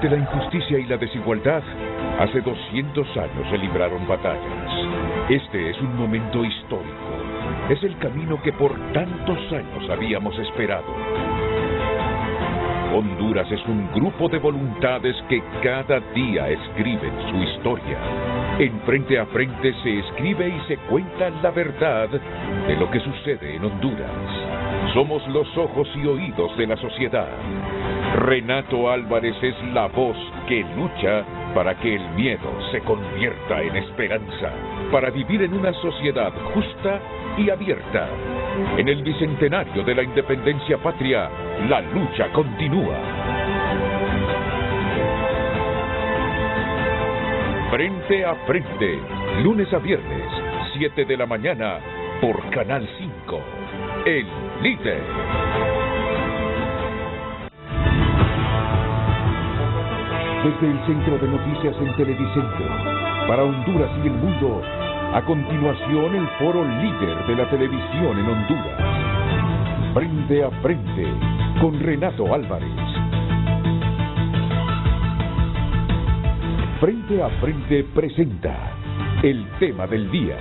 Ante la injusticia y la desigualdad, hace 200 años se libraron batallas. Este es un momento histórico. Es el camino que por tantos años habíamos esperado. Honduras es un grupo de voluntades que cada día escriben su historia. En Frente a Frente se escribe y se cuenta la verdad de lo que sucede en Honduras. Somos los ojos y oídos de la sociedad. Renato Álvarez es la voz que lucha para que el miedo se convierta en esperanza, para vivir en una sociedad justa y abierta. En el bicentenario de la independencia patria, la lucha continúa. Frente a Frente, lunes a viernes, 7 de la mañana, por Canal 5, El Líder. Desde el Centro de Noticias en Televicentro, para Honduras y el mundo, a continuación el foro líder de la televisión en Honduras. Frente a Frente, con Renato Álvarez. Frente a Frente presenta el tema del día.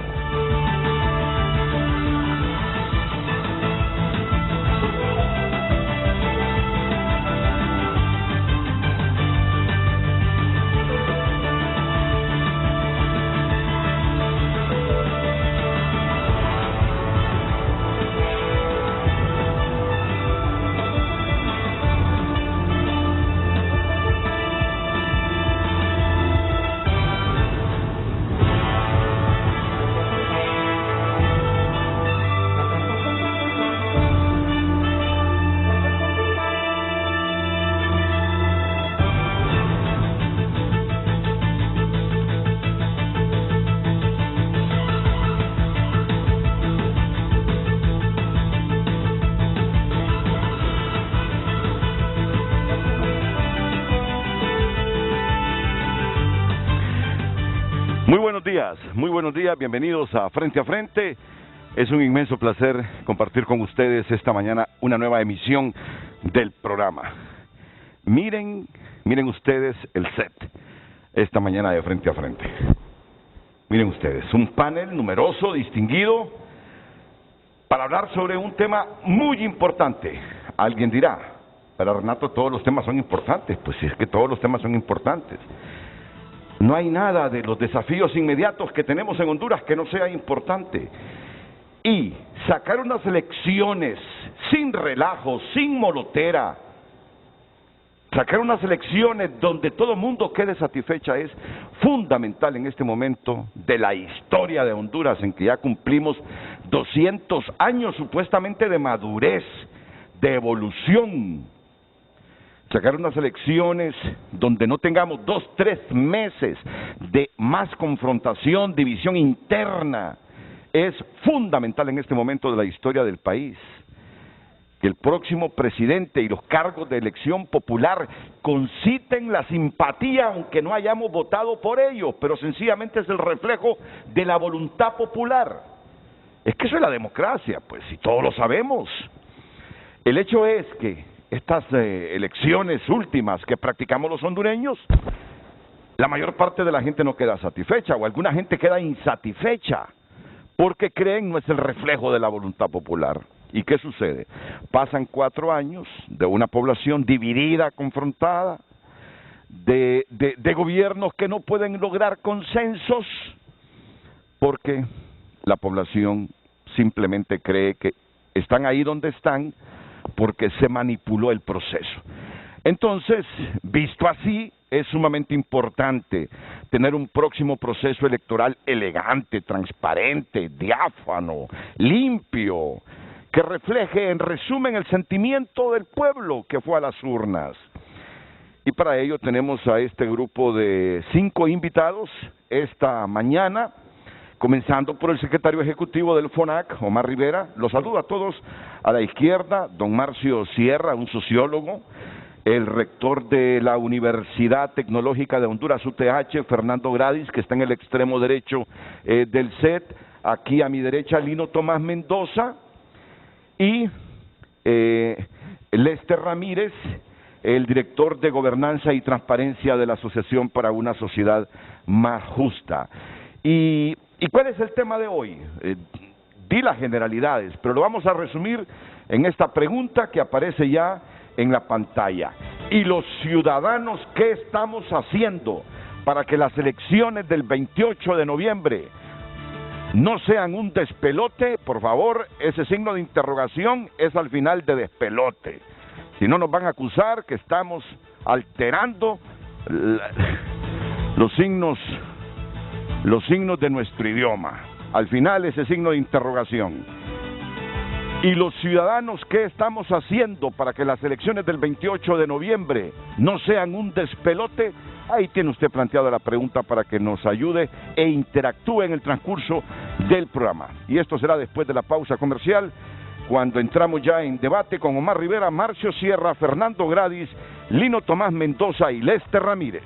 Muy buenos días, bienvenidos a Frente. Es un inmenso placer compartir con ustedes esta mañana una nueva emisión del programa. Miren ustedes el set esta mañana de Frente a Frente. Miren ustedes, un panel numeroso, distinguido, para hablar sobre un tema muy importante. Alguien dirá, para Renato todos los temas son importantes. Pues sí, es que todos los temas son importantes. No hay nada de los desafíos inmediatos que tenemos en Honduras que no sea importante. Y sacar unas elecciones sin relajo, sin molotera, sacar unas elecciones donde todo el mundo quede satisfecha es fundamental en este momento de la historia de Honduras, en que ya cumplimos 200 años supuestamente de madurez, de evolución. Sacar unas elecciones donde no tengamos 2-3 meses de más confrontación, división interna, es fundamental en este momento de la historia del país. Que el próximo presidente y los cargos de elección popular conciten la simpatía, aunque no hayamos votado por ellos, pero sencillamente es el reflejo de la voluntad popular. Es que eso es la democracia, pues, y todos lo sabemos. El hecho es que estas elecciones últimas que practicamos los hondureños, la mayor parte de la gente no queda satisfecha, o alguna gente queda insatisfecha, porque creen no es el reflejo de la voluntad popular. ¿Y qué sucede? Pasan 4 años de una población dividida, confrontada, de gobiernos que no pueden lograr consensos, porque la población simplemente cree que están ahí donde están, porque se manipuló el proceso. Entonces, visto así, es sumamente importante tener un próximo proceso electoral elegante, transparente, diáfano, limpio, que refleje en resumen el sentimiento del pueblo que fue a las urnas. Y para ello tenemos a este grupo de 5 invitados esta mañana, comenzando por el secretario ejecutivo del FONAC, Omar Rivera. Los saludo a todos. A la izquierda, don Marcio Sierra, un sociólogo. El rector de la Universidad Tecnológica de Honduras, UTH, Fernando Gradis, que está en el extremo derecho del set. Aquí a mi derecha, Lino Tomás Mendoza. Y Lester Ramírez, el director de Gobernanza y Transparencia de la Asociación para una Sociedad Más Justa. ¿Y cuál es el tema de hoy? Di las generalidades, pero lo vamos a resumir en esta pregunta que aparece ya en la pantalla. ¿Y los ciudadanos qué estamos haciendo para que las elecciones del 28 de noviembre no sean un despelote? Por favor, ese signo de interrogación es al final de despelote. Si no, nos van a acusar que estamos alterando los signos de nuestro idioma. Al final, ese signo de interrogación. ¿Y los ciudadanos qué estamos haciendo para que las elecciones del 28 de noviembre no sean un despelote? Ahí tiene usted planteada la pregunta para que nos ayude e interactúe en el transcurso del programa. Y esto será después de la pausa comercial, cuando entramos ya en debate con Omar Rivera, Marcio Sierra, Fernando Gradis, Lino Tomás Mendoza y Lester Ramírez.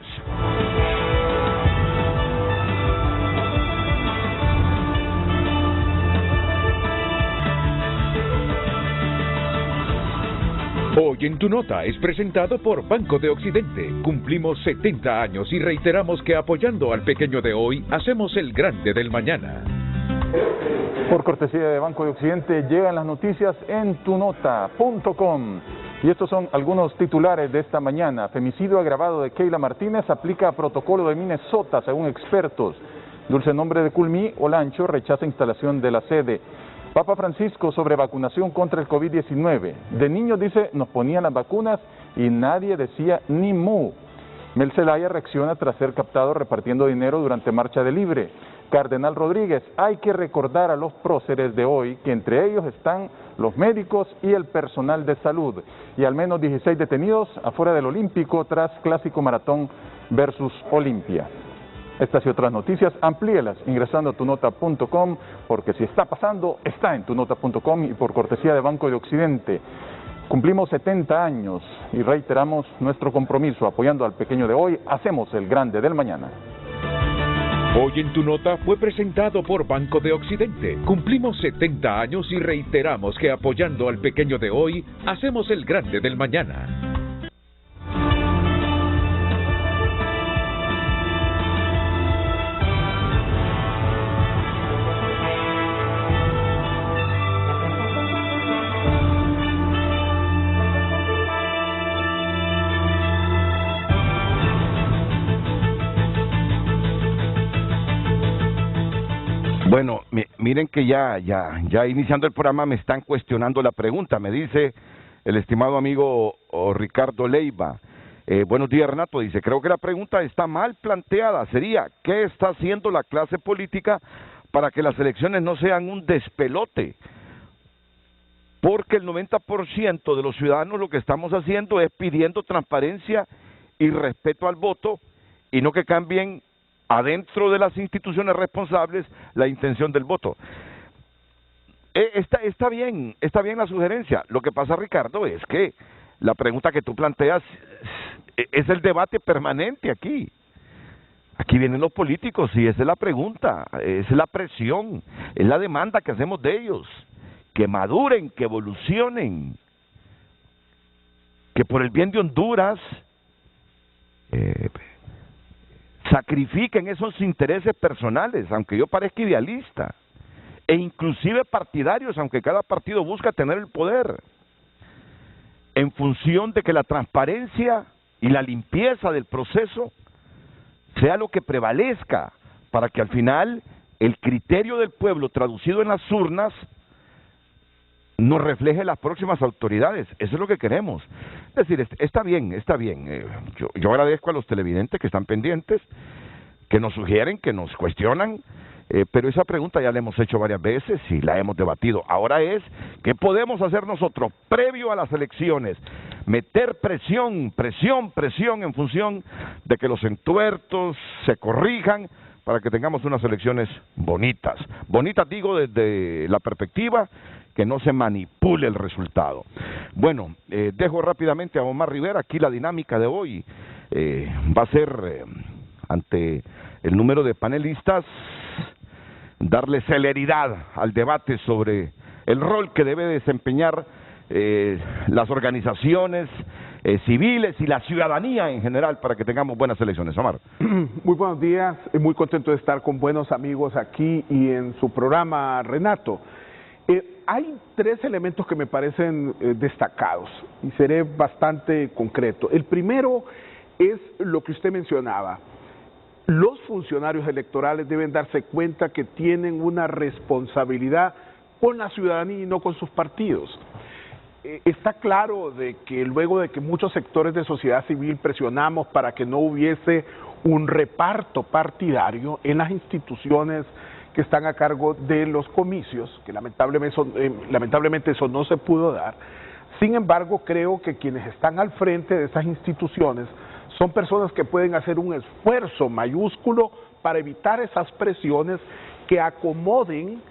Hoy en Tu Nota es presentado por Banco de Occidente. Cumplimos 70 años y reiteramos que apoyando al pequeño de hoy, hacemos el grande del mañana. Por cortesía de Banco de Occidente llegan las noticias en tunota.com. Y estos son algunos titulares de esta mañana. Femicidio agravado de Keila Martínez aplica protocolo de Minnesota según expertos. Dulce nombre de Culmí, Olancho rechaza instalación de la sede. Papa Francisco sobre vacunación contra el COVID-19. De niños dice, nos ponían las vacunas y nadie decía ni mu. Mel Zelaya reacciona tras ser captado repartiendo dinero durante Marcha de Libre. Cardenal Rodríguez, hay que recordar a los próceres de hoy que entre ellos están los médicos y el personal de salud. Y al menos 16 detenidos afuera del Olímpico tras clásico maratón versus Olimpia. Estas y otras noticias, amplíelas ingresando a tunota.com, porque si está pasando, está en tunota.com y por cortesía de Banco de Occidente. Cumplimos 70 años y reiteramos nuestro compromiso apoyando al pequeño de hoy, hacemos el grande del mañana. Hoy en Tu Nota fue presentado por Banco de Occidente. Cumplimos 70 años y reiteramos que apoyando al pequeño de hoy, hacemos el grande del mañana. Bueno, miren que ya iniciando el programa me están cuestionando la pregunta. Me dice el estimado amigo Ricardo Leiva. Buenos días, Renato. Dice, creo que la pregunta está mal planteada. Sería, ¿qué está haciendo la clase política para que las elecciones no sean un despelote? Porque el 90% de los ciudadanos lo que estamos haciendo es pidiendo transparencia y respeto al voto y no que cambien adentro de las instituciones responsables la intención del voto. Está bien la sugerencia. Lo que pasa, Ricardo, es que la pregunta que tú planteas es el debate permanente aquí. Aquí vienen los políticos y esa es la pregunta, es la presión, es la demanda que hacemos de ellos. Que maduren, que evolucionen, que por el bien de Honduras sacrifiquen esos intereses personales, aunque yo parezca idealista, e inclusive partidarios, aunque cada partido busca tener el poder, en función de que la transparencia y la limpieza del proceso sea lo que prevalezca, para que al final el criterio del pueblo traducido en las urnas nos refleje las próximas autoridades. Eso es lo que queremos. Es decir, está bien. Yo agradezco a los televidentes que están pendientes, que nos sugieren, que nos cuestionan, pero esa pregunta ya la hemos hecho varias veces y la hemos debatido. Ahora es, ¿qué podemos hacer nosotros previo a las elecciones? Meter presión en función de que los entuertos se corrijan para que tengamos unas elecciones bonitas. Bonitas digo desde la perspectiva que no se manipule el resultado. Bueno, dejo rápidamente a Omar Rivera. Aquí la dinámica de hoy va a ser, ante el número de panelistas, darle celeridad al debate sobre el rol que debe desempeñar las organizaciones civiles y la ciudadanía en general para que tengamos buenas elecciones. Omar. Muy buenos días, muy contento de estar con buenos amigos aquí y en su programa, Renato. Hay tres elementos que me parecen destacados y seré bastante concreto. El primero es lo que usted mencionaba. Los funcionarios electorales deben darse cuenta que tienen una responsabilidad con la ciudadanía y no con sus partidos. Está claro de que luego de que muchos sectores de sociedad civil presionamos para que no hubiese un reparto partidario en las instituciones que están a cargo de los comicios, que lamentablemente eso no se pudo dar. Sin embargo, creo que quienes están al frente de esas instituciones son personas que pueden hacer un esfuerzo mayúsculo para evitar esas presiones que acomoden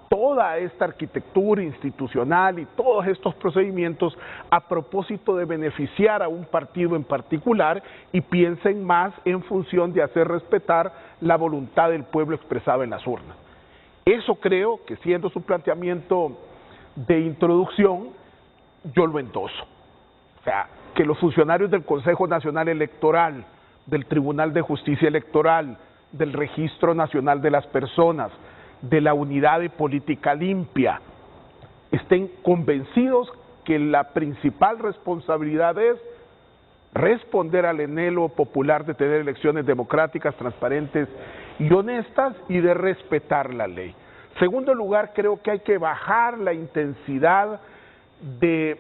toda esta arquitectura institucional y todos estos procedimientos a propósito de beneficiar a un partido en particular y piensen más en función de hacer respetar la voluntad del pueblo expresada en las urnas. Eso creo que, siendo su planteamiento de introducción, yo lo endoso. O sea, que los funcionarios del Consejo Nacional Electoral, del Tribunal de Justicia Electoral, del Registro Nacional de las Personas, de la Unidad de Política Limpia, estén convencidos que la principal responsabilidad es responder al anhelo popular de tener elecciones democráticas, transparentes y honestas y de respetar la ley. Segundo lugar, creo que hay que bajar la intensidad de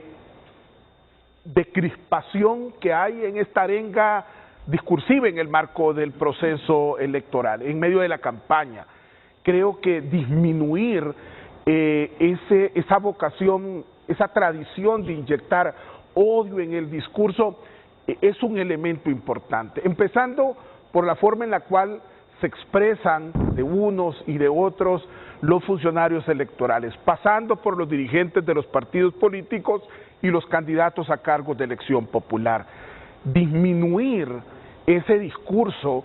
crispación que hay en esta arenga discursiva en el marco del proceso electoral, en medio de la campaña. Creo que disminuir esa vocación, esa tradición de inyectar odio en el discurso es un elemento importante, empezando por la forma en la cual se expresan de unos y de otros los funcionarios electorales, pasando por los dirigentes de los partidos políticos y los candidatos a cargos de elección popular. Disminuir ese discurso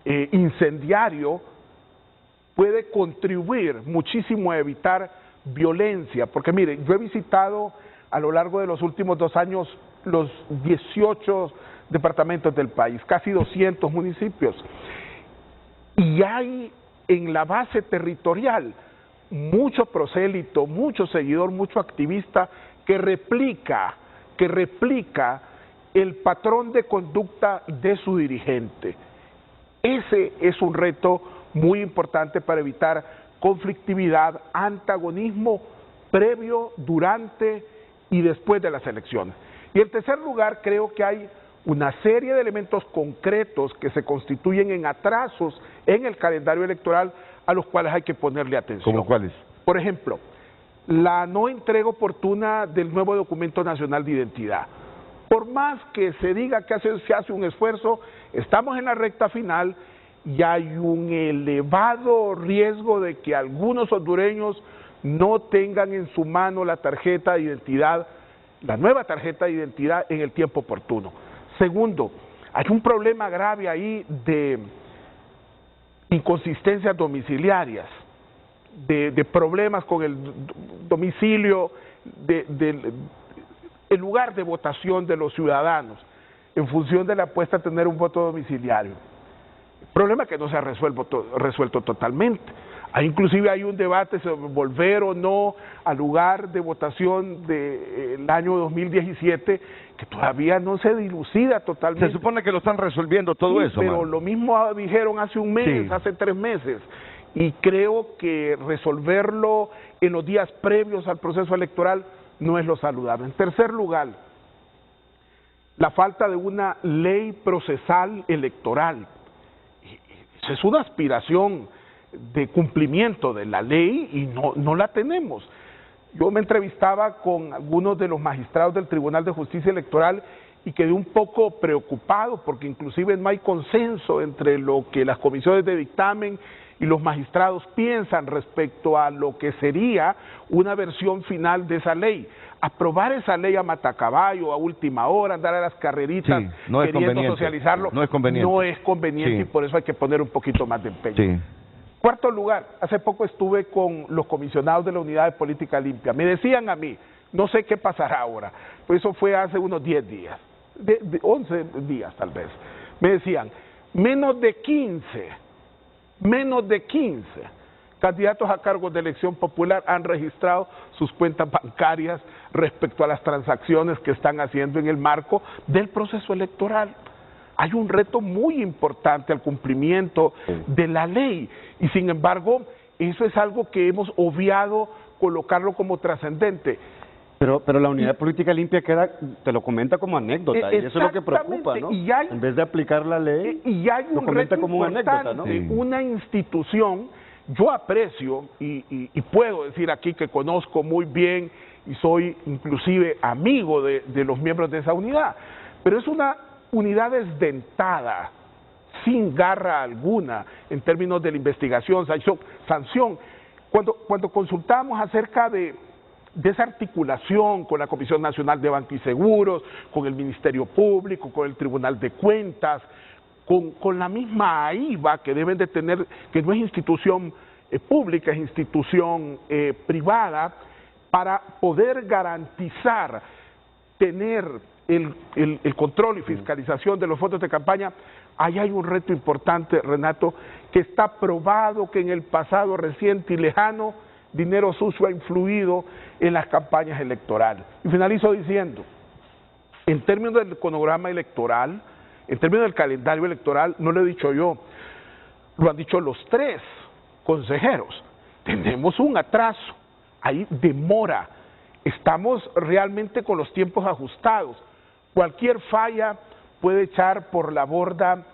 incendiario puede contribuir muchísimo a evitar violencia, porque mire, yo he visitado a lo largo de los últimos 2 años los 18 departamentos del país, casi 200 municipios, y hay en la base territorial mucho prosélito, mucho seguidor, mucho activista que replica el patrón de conducta de su dirigente. Ese es un reto muy importante para evitar conflictividad, antagonismo previo, durante y después de las elecciones. Y en tercer lugar, creo que hay una serie de elementos concretos que se constituyen en atrasos en el calendario electoral a los cuales hay que ponerle atención. ¿Cómo cuáles? Por ejemplo, la no entrega oportuna del nuevo documento nacional de identidad. Por más que se diga que se hace un esfuerzo, estamos en la recta final y hay un elevado riesgo de que algunos hondureños no tengan en su mano la tarjeta de identidad, la nueva tarjeta de identidad en el tiempo oportuno. Segundo, hay un problema grave ahí de inconsistencias domiciliarias, de problemas con el domicilio, el lugar de votación de los ciudadanos, en función de la apuesta a tener un voto domiciliario. Problema que no se ha resuelto totalmente. Inclusive hay un debate sobre volver o no al lugar de votación del año 2017 que todavía no se dilucida totalmente. Se supone que lo están resolviendo todo sí, eso, pero lo mismo dijeron hace un mes, sí, hace 3 meses, y creo que resolverlo en los días previos al proceso electoral no es lo saludable. En tercer lugar, la falta de una ley procesal electoral. Esa es una aspiración de cumplimiento de la ley y no la tenemos. Yo me entrevistaba con algunos de los magistrados del Tribunal de Justicia Electoral y quedé un poco preocupado porque inclusive no hay consenso entre lo que las comisiones de dictamen y los magistrados piensan respecto a lo que sería una versión final de esa ley. Aprobar esa ley a matacaballo, a última hora, andar a las carreritas, sí, no es queriendo socializarlo, no es conveniente, sí, y por eso hay que poner un poquito más de empeño. Sí. Cuarto lugar, hace poco estuve con los comisionados de la Unidad de Política Limpia. Me decían a mí, No sé qué pasará ahora, pues eso fue hace unos 10 días, 11 días tal vez. Me decían, menos de 15 candidatos a cargos de elección popular han registrado sus cuentas bancarias respecto a las transacciones que están haciendo en el marco del proceso electoral. Hay un reto muy importante al cumplimiento de la ley y sin embargo eso es algo que hemos obviado colocarlo como trascendente. Pero la unidad política limpia te lo comenta como anécdota y eso es lo que preocupa, ¿no? En vez de aplicar la ley, y hay un lo comenta reto como una anécdota, ¿no? Una institución, yo aprecio y puedo decir aquí que conozco muy bien y soy inclusive amigo de los miembros de esa unidad, pero es una unidad desdentada, sin garra alguna en términos de la investigación, sanción. Cuando consultamos acerca de esa articulación con la Comisión Nacional de Banco y Seguros, con el Ministerio Público, con el Tribunal de Cuentas, con la misma AIBA que deben de tener, que no es institución pública, es institución privada, para poder garantizar tener el control y fiscalización de los fondos de campaña. Ahí hay un reto importante, Renato, que está probado que en el pasado reciente y lejano dinero sucio ha influido en las campañas electorales. Y finalizo diciendo, en términos del cronograma electoral, en términos del calendario electoral, no lo he dicho yo, lo han dicho los 3 consejeros, tenemos un atraso, hay demora, estamos realmente con los tiempos ajustados, cualquier falla puede echar por la borda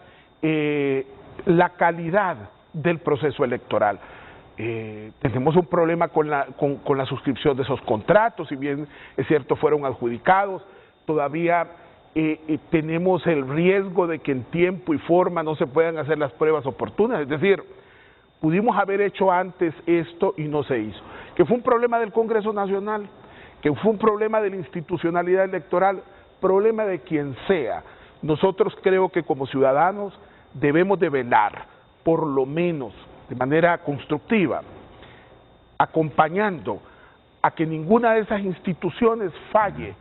la calidad del proceso electoral. Tenemos un problema con la suscripción de esos contratos, si bien es cierto fueron adjudicados, todavía tenemos el riesgo de que en tiempo y forma no se puedan hacer las pruebas oportunas, es decir, pudimos haber hecho antes esto y no se hizo, que fue un problema del Congreso Nacional, que fue un problema de la institucionalidad electoral, problema de quien sea. Nosotros creo que como ciudadanos debemos de velar, por lo menos de manera constructiva, acompañando a que ninguna de esas instituciones falle,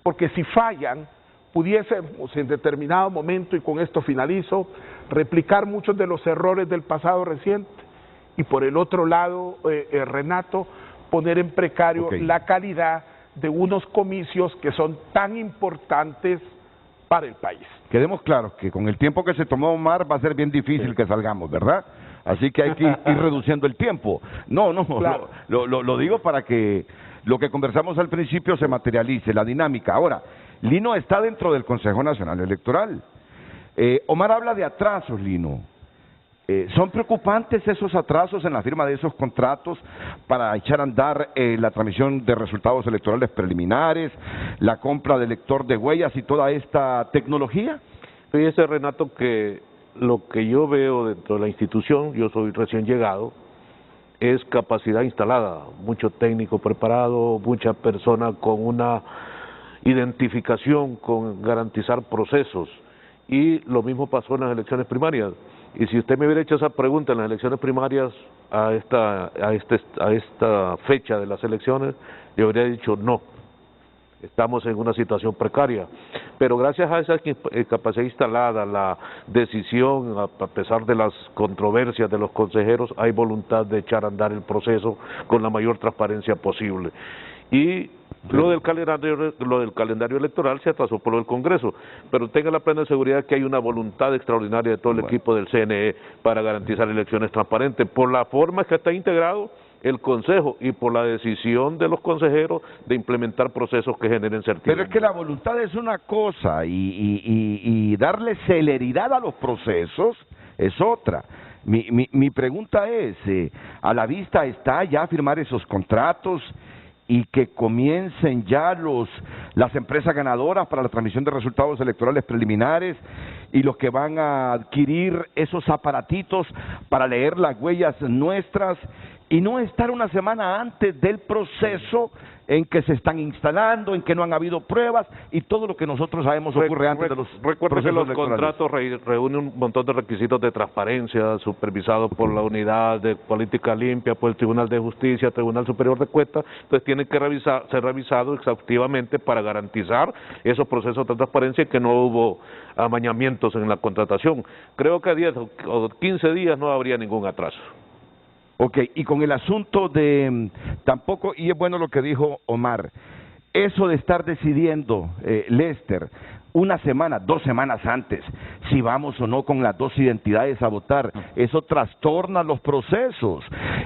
porque si fallan, pudiésemos en determinado momento, y con esto finalizo, replicar muchos de los errores del pasado reciente, y por el otro lado, Renato, poner en precario la calidad de unos comicios que son tan importantes para el país. Quedemos claros que con el tiempo que se tomó Omar va a ser bien difícil que salgamos, ¿verdad? Así que hay que ir reduciendo el tiempo. No, claro. lo digo para que lo que conversamos al principio se materialice, la dinámica. Ahora, Lino está dentro del Consejo Nacional Electoral. Omar habla de atrasos, Lino. ¿Son preocupantes esos atrasos en la firma de esos contratos para echar a andar la transmisión de resultados electorales preliminares, la compra del lector de huellas y toda esta tecnología? Fíjese, Renato, que lo que yo veo dentro de la institución, yo soy recién llegado, es capacidad instalada, mucho técnico preparado, mucha persona con una identificación con garantizar procesos, y lo mismo pasó en las elecciones primarias. Y si usted me hubiera hecho esa pregunta en las elecciones primarias a esta fecha de las elecciones, yo habría dicho no, estamos en una situación precaria. Pero gracias a esa capacidad instalada, la decisión, a pesar de las controversias de los consejeros, hay voluntad de echar a andar el proceso con la mayor transparencia posible. Y lo del calendario electoral se atrasó por lo del Congreso, pero tenga la plena seguridad que hay una voluntad extraordinaria de todo el equipo del CNE para garantizar elecciones transparentes, por la forma que está integrado el Consejo y por la decisión de los consejeros de implementar procesos que generen certidumbre. Pero es que la voluntad es una cosa y darle celeridad a los procesos es otra. Mi pregunta es, a la vista está ya firmar esos contratos y que comiencen ya las empresas ganadoras para la transmisión de resultados electorales preliminares y los que van a adquirir esos aparatitos para leer las huellas nuestras y no estar una semana antes del proceso en que se están instalando, en que no han habido pruebas y todo lo que nosotros sabemos ocurre antes de los Recuerda que los electorales. contratos reúnen un montón de requisitos de transparencia, supervisados por la Unidad de Política Limpia, por el Tribunal de Justicia, Tribunal Superior de Cuentas, entonces tienen que ser revisados exhaustivamente para garantizar esos procesos de transparencia y que no hubo amañamientos en la contratación. Creo que 10 o 15 días no habría ningún atraso. Ok, y con el asunto de tampoco, y es bueno lo que dijo Omar, eso de estar decidiendo, Lester, una semana, 2 semanas antes, si vamos o no con las 2 identidades a votar, eso trastorna los procesos.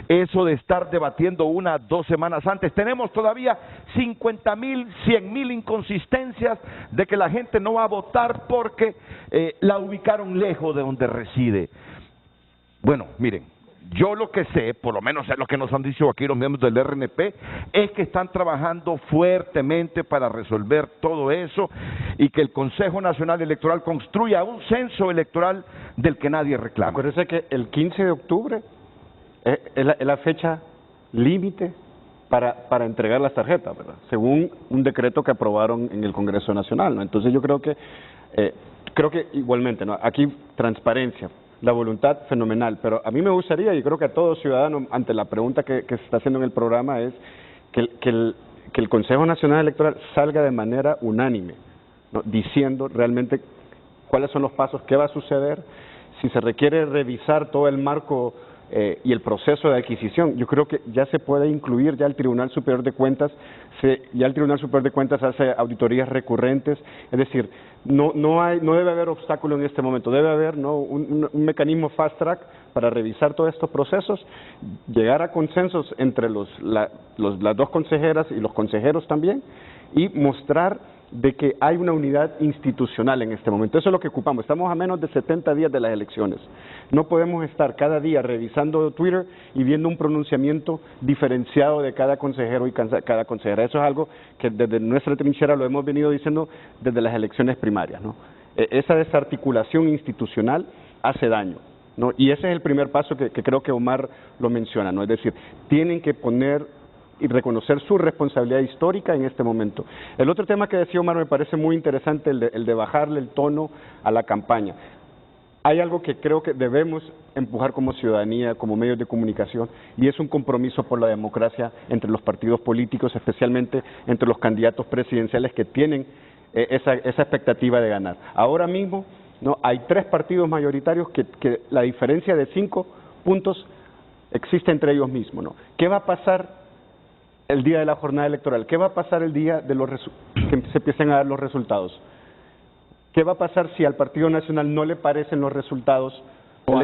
Eso de estar debatiendo 1 o 2 semanas antes, tenemos todavía 50,000, 100,000 inconsistencias de que la gente no va a votar porque la ubicaron lejos de donde reside. Bueno, miren, yo lo que sé, por lo menos es lo que nos han dicho aquí los miembros del RNP, es que están trabajando fuertemente para resolver todo eso y que el Consejo Nacional Electoral construya un censo electoral del que nadie reclama. Acuérdense que el 15 de octubre es la fecha límite para entregar las tarjetas, ¿verdad? Según un decreto que aprobaron en el Congreso Nacional, ¿no? Entonces yo creo que igualmente, ¿no? Aquí transparencia, la voluntad fenomenal, pero a mí me gustaría, y creo que a todo ciudadano, ante la pregunta que se está haciendo en el programa, es que el Consejo Nacional Electoral salga de manera unánime, ¿no? Diciendo realmente cuáles son los pasos, qué va a suceder, si se requiere revisar todo el marco y el proceso de adquisición. Yo creo que ya se puede incluir, ya el Tribunal Superior de Cuentas, ya el Tribunal Superior de Cuentas hace auditorías recurrentes, es decir, no debe haber obstáculo en este momento, debe haber, ¿no?, un mecanismo fast track para revisar todos estos procesos, llegar a consensos entre las 2 consejeras y los consejeros también, y mostrar de que hay una unidad institucional en este momento. Eso es lo que ocupamos. Estamos a menos de 70 días de las elecciones. No podemos estar cada día revisando Twitter y viendo un pronunciamiento diferenciado de cada consejero y cada consejera. Eso es algo que desde nuestra trinchera lo hemos venido diciendo desde las elecciones primarias, ¿no? Esa desarticulación institucional hace daño, ¿no? Y ese es el primer paso que creo que Omar lo menciona, ¿no? Es decir, tienen que poner y reconocer su responsabilidad histórica en este momento. El otro tema que decía Omar me parece muy interesante, el de bajarle el tono a la campaña. Hay algo que creo que debemos empujar como ciudadanía, como medios de comunicación, y es un compromiso por la democracia entre los partidos políticos, especialmente entre los candidatos presidenciales que tienen esa expectativa de ganar. Ahora mismo, ¿no?, hay 3 partidos mayoritarios que la diferencia de 5 puntos existe entre ellos mismos, ¿no? ¿Qué va a pasar el día de la jornada electoral? ¿Qué va a pasar el día de que se empiecen a dar los resultados? ¿Qué va a pasar si al Partido Nacional no le parecen los resultados o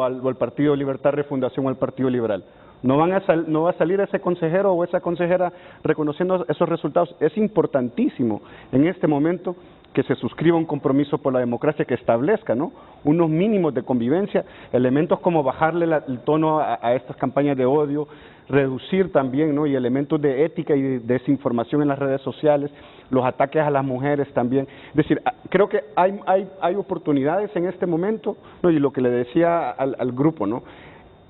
al Partido Libertad Refundación o al Partido Liberal? No va a salir ese consejero o esa consejera reconociendo esos resultados. Es importantísimo en este momento que se suscriba un compromiso por la democracia que establezca, ¿no?, unos mínimos de convivencia, elementos como bajarle el tono a estas campañas de odio, reducir también, ¿no?, y elementos de ética y de desinformación en las redes sociales, los ataques a las mujeres también. Es decir, creo que hay oportunidades en este momento, ¿no?, y lo que le decía al grupo, ¿no?,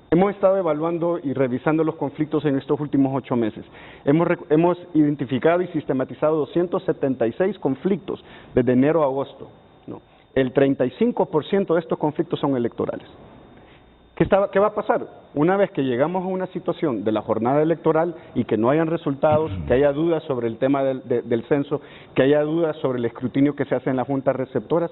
hemos estado evaluando y revisando los conflictos en estos últimos 8 meses. Hemos identificado y sistematizado 276 conflictos desde enero a agosto, ¿no? El 35% de estos conflictos son electorales. ¿Qué va a pasar? Una vez que llegamos a una situación de la jornada electoral y que no hayan resultados, que haya dudas sobre el tema del censo, que haya dudas sobre el escrutinio que se hace en las juntas receptoras,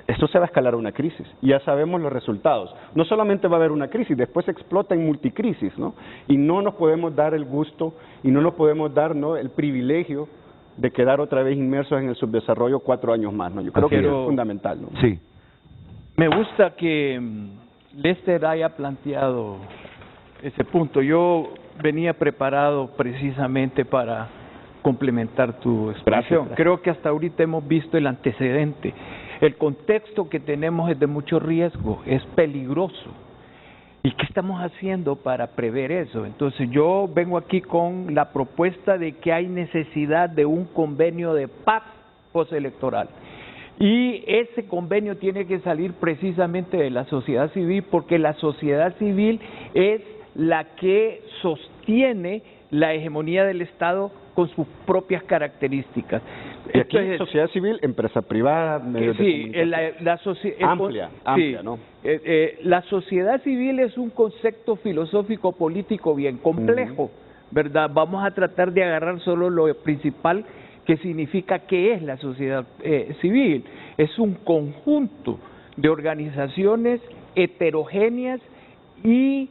esto se va a escalar a una crisis, y ya sabemos los resultados. No solamente va a haber una crisis, después explota en multicrisis, ¿no? Y no nos podemos dar el gusto y no nos podemos dar, ¿no?, el privilegio de quedar otra vez inmersos en el subdesarrollo 4 años más, ¿no? Yo creo que eso es fundamental, ¿no? Sí. Me gusta que Lester haya planteado ese punto. Yo venía preparado precisamente para complementar tu expresión. Gracias. Creo que hasta ahorita hemos visto el antecedente. El contexto que tenemos es de mucho riesgo, es peligroso. ¿Y qué estamos haciendo para prever eso? Entonces yo vengo aquí con la propuesta de que hay necesidad de un convenio de paz postelectoral. Y ese convenio tiene que salir precisamente de la sociedad civil, porque la sociedad civil es la que sostiene la hegemonía del Estado con sus propias características. Y aquí Entonces, sociedad civil, empresa privada, medios de sí, comunicación. Amplia, ¿no? La sociedad civil es un concepto filosófico político bien complejo, ¿verdad? Vamos a tratar de agarrar solo lo principal que significa qué es la sociedad civil. Es un conjunto de organizaciones heterogéneas y,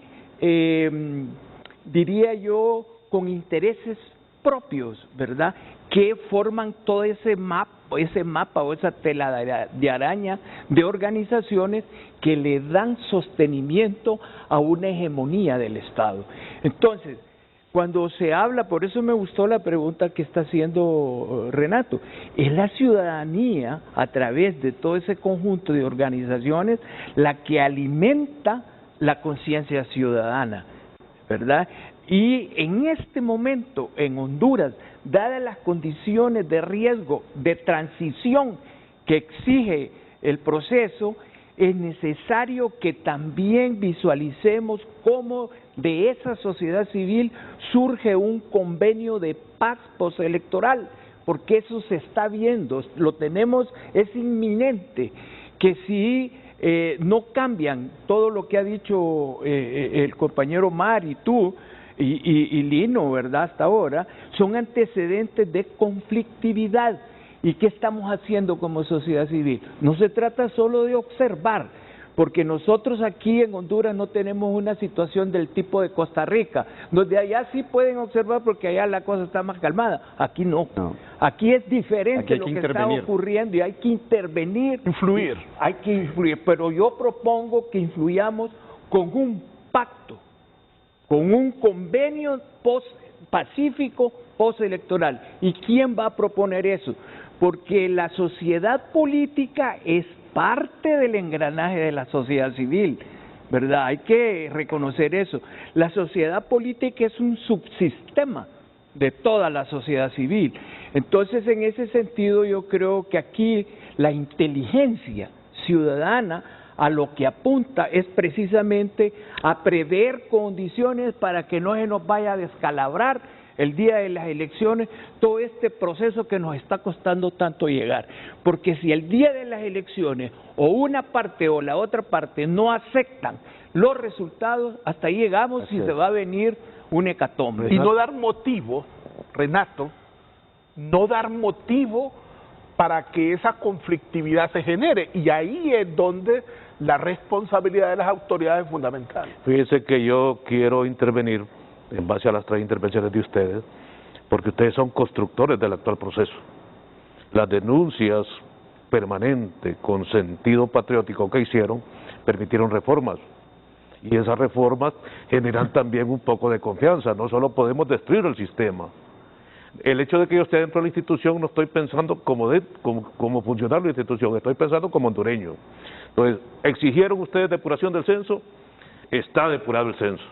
diría yo, con intereses propios, ¿verdad?, que forman todo ese mapa o esa tela de araña de organizaciones que le dan sostenimiento a una hegemonía del Estado. Entonces, cuando se habla, por eso me gustó la pregunta que está haciendo Renato, es la ciudadanía a través de todo ese conjunto de organizaciones la que alimenta la conciencia ciudadana, ¿verdad? Y en este momento, en Honduras, dadas las condiciones de riesgo, de transición que exige el proceso, es necesario que también visualicemos cómo de esa sociedad civil surge un convenio de paz postelectoral, porque eso se está viendo, lo tenemos, es inminente, que si no cambian todo lo que ha dicho el compañero Omar y tú, y Lino, ¿verdad?, hasta ahora, son antecedentes de conflictividad. ¿Y qué estamos haciendo como sociedad civil? No se trata solo de observar, porque nosotros aquí en Honduras no tenemos una situación del tipo de Costa Rica, donde allá sí pueden observar porque allá la cosa está más calmada. Aquí no. Aquí es diferente lo que está ocurriendo y hay que intervenir. Influir. Hay que influir, pero yo propongo que influyamos con un pacto, con un convenio pacífico postelectoral. ¿Y quién va a proponer eso? Porque la sociedad política es parte del engranaje de la sociedad civil, ¿verdad? Hay que reconocer eso. La sociedad política es un subsistema de toda la sociedad civil. Entonces, en ese sentido, yo creo que aquí la inteligencia ciudadana a lo que apunta es precisamente a prever condiciones para que no se nos vaya a descalabrar el día de las elecciones todo este proceso que nos está costando tanto llegar. Porque si el día de las elecciones o una parte o la otra parte no aceptan los resultados, hasta ahí llegamos y se va a venir un hecatombe. Y no dar motivo, Renato, no dar motivo para que esa conflictividad se genere. Y ahí es donde la responsabilidad de las autoridades es fundamental. Fíjese que yo quiero intervenir en base a las 3 intervenciones de ustedes, porque ustedes son constructores del actual proceso. Las denuncias permanentes con sentido patriótico que hicieron permitieron reformas, y esas reformas generan también un poco de confianza. No solo podemos destruir el sistema. El hecho de que yo esté dentro de la institución, no estoy pensando como funcionario de la institución, estoy pensando como hondureño. Entonces, exigieron ustedes depuración del censo, está depurado el censo.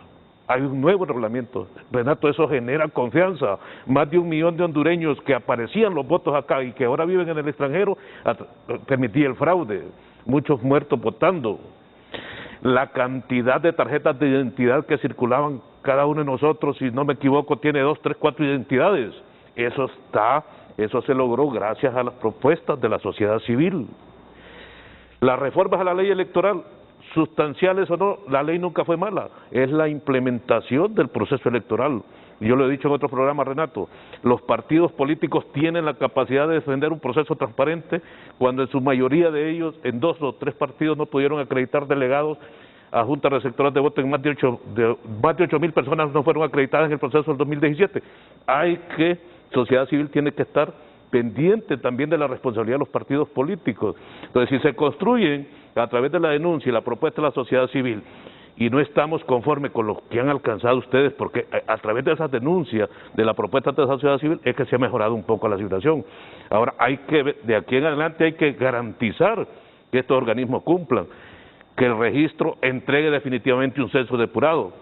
Hay un nuevo reglamento. Renato, eso genera confianza. Más de 1 millón de hondureños que aparecían los votos acá y que ahora viven en el extranjero, permitía el fraude. Muchos muertos votando. La cantidad de tarjetas de identidad que circulaban cada uno de nosotros, si no me equivoco, tiene 2, 3, 4 identidades. Eso se logró gracias a las propuestas de la sociedad civil. Las reformas a la ley electoral, sustanciales o no, la ley nunca fue mala, es la implementación del proceso electoral. Yo lo he dicho en otros programas, Renato, los partidos políticos tienen la capacidad de defender un proceso transparente cuando en su mayoría de ellos, en 2 o 3 partidos, no pudieron acreditar delegados a juntas receptoras de voto, en más de 8.000 personas no fueron acreditadas en el proceso del 2017. Sociedad civil tiene que estar pendiente también de la responsabilidad de los partidos políticos. Entonces, si se construyen a través de la denuncia y la propuesta de la sociedad civil y no estamos conformes con lo que han alcanzado ustedes, porque a través de esas denuncias, de la propuesta de la sociedad civil, es que se ha mejorado un poco la situación. Ahora, de aquí en adelante hay que garantizar que estos organismos cumplan, que el registro entregue definitivamente un censo depurado,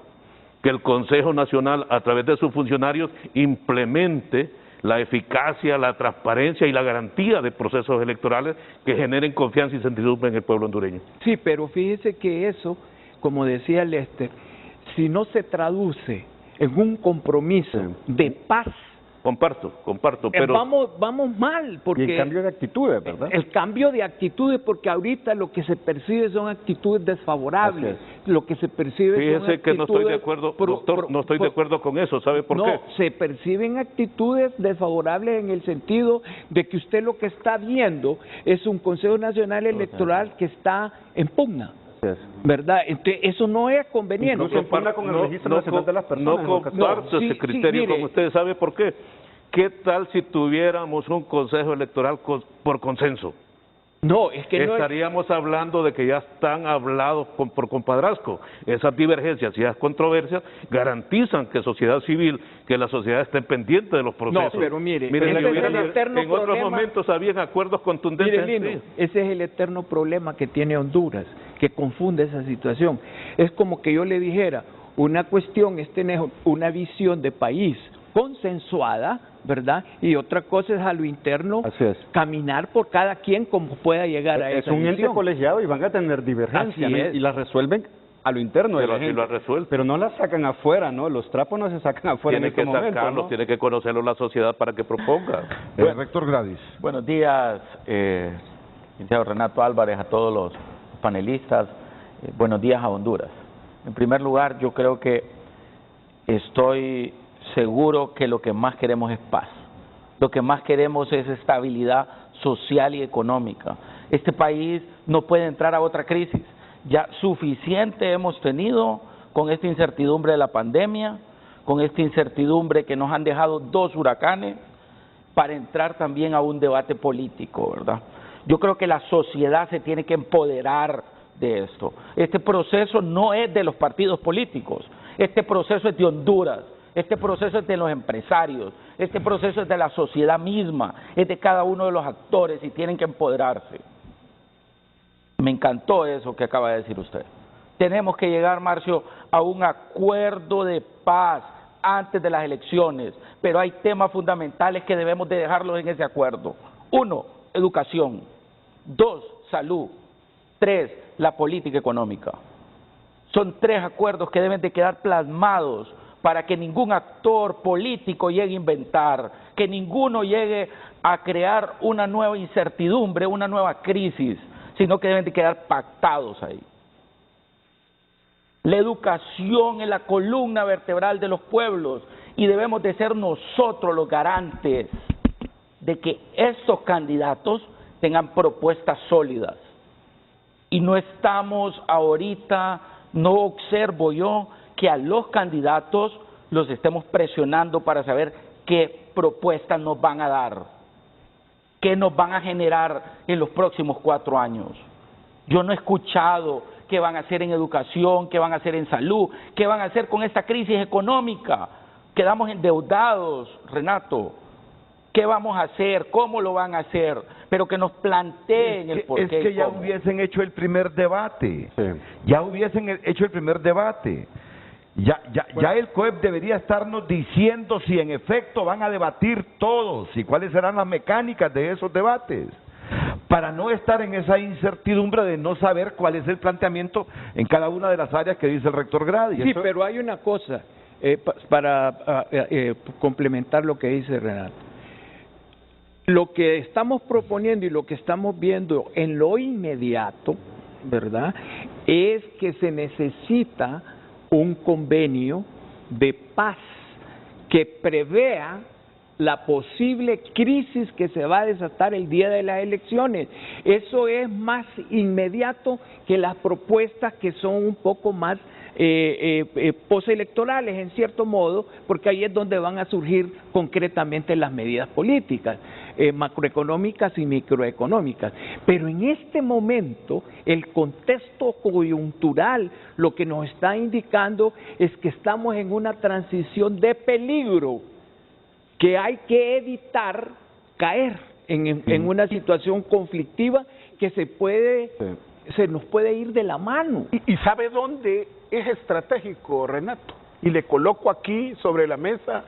que el Consejo Nacional, a través de sus funcionarios, implemente la eficacia, la transparencia y la garantía de procesos electorales que generen confianza y certidumbre en el pueblo hondureño. Sí, pero fíjese que eso, como decía Lester, si no se traduce en un compromiso de paz, Comparto, pero... vamos mal, porque... Y el cambio de actitudes, ¿verdad? El cambio de actitudes, porque ahorita lo que se percibe son actitudes desfavorables, lo que se percibe son Fíjese actitudes... que no estoy de acuerdo, doctor, no estoy de acuerdo con eso, ¿sabe por qué? No, se perciben actitudes desfavorables en el sentido de que usted lo que está viendo es un Consejo Nacional Electoral que está en pugna. ¿Verdad? Entonces, eso no es conveniente. Incluso impugna con el Registro Nacional de las Personas. No comparto ese criterio con ustedes. ¿Sabe por qué? ¿Qué tal si tuviéramos un Consejo Electoral por consenso? No, es que estaríamos hablando de que ya están hablados por compadrazgo. Esas divergencias y esas controversias garantizan que sociedad civil, que la sociedad esté pendiente de los procesos. No, pero mire en otros momentos habían acuerdos contundentes. Mire, Lino, ese es el eterno problema que tiene Honduras, que confunde esa situación. Es como que yo le dijera, una cuestión es tener una visión de país consensuada, ¿verdad? Y otra cosa es a lo interno caminar por cada quien como pueda llegar a esa visión. Es un ente colegiado y van a tener divergencias y las resuelven a lo interno de la gente. Pero no las sacan afuera, ¿no? Los trapos no se sacan afuera en este momento. Tiene que sacarlos, tiene que conocerlo la sociedad para que proponga. Rector Gradis. Buenos días, licenciado Renato Álvarez, a todos los panelistas. Buenos días a Honduras. En primer lugar, yo creo que estoy seguro que lo que más queremos es paz. Lo que más queremos es estabilidad social y económica. Este país no puede entrar a otra crisis. Ya suficiente hemos tenido con esta incertidumbre de la pandemia, con esta incertidumbre que nos han dejado 2 huracanes, para entrar también a un debate político, ¿verdad? Yo creo que la sociedad se tiene que empoderar de esto. Este proceso no es de los partidos políticos, este proceso es de Honduras. Este proceso es de los empresarios, este proceso es de la sociedad misma, es de cada uno de los actores y tienen que empoderarse. Me encantó eso que acaba de decir usted. Tenemos que llegar, Marcio, a un acuerdo de paz antes de las elecciones, pero hay temas fundamentales que debemos de dejarlos en ese acuerdo. 1, educación. 2, salud. 3, la política económica. Son 3 acuerdos que deben de quedar plasmados para que ningún actor político llegue a inventar, que ninguno llegue a crear una nueva incertidumbre, una nueva crisis, sino que deben de quedar pactados ahí. La educación es la columna vertebral de los pueblos y debemos de ser nosotros los garantes de que estos candidatos tengan propuestas sólidas. Y no estamos ahorita, no observo yo, que a los candidatos los estemos presionando para saber qué propuestas nos van a dar, qué nos van a generar en los próximos 4 años. Yo no he escuchado qué van a hacer en educación, qué van a hacer en salud, qué van a hacer con esta crisis económica. Quedamos endeudados, Renato. ¿Qué vamos a hacer? ¿Cómo lo van a hacer? Pero que nos planteen el porqué. Es que ya hubiesen hecho el primer debate. Ya hubiesen hecho el primer debate. Ya el COEP debería estarnos diciendo si en efecto van a debatir todos y cuáles serán las mecánicas de esos debates, para no estar en esa incertidumbre de no saber cuál es el planteamiento en cada una de las áreas que dice el rector Gradis. Sí, pero hay una cosa, para complementar lo que dice Renato. Lo que estamos proponiendo y lo que estamos viendo en lo inmediato, ¿verdad?, es que se necesita un convenio de paz que prevea la posible crisis que se va a desatar el día de las elecciones. Eso es más inmediato que las propuestas que son un poco más postelectorales, en cierto modo, porque ahí es donde van a surgir concretamente las medidas políticas, macroeconómicas y microeconómicas. Pero en este momento, el contexto coyuntural lo que nos está indicando es que estamos en una transición de peligro, que hay que evitar caer en una situación conflictiva que se nos puede ir de la mano. ¿Y sabe dónde es estratégico, Renato? Y le coloco aquí sobre la mesa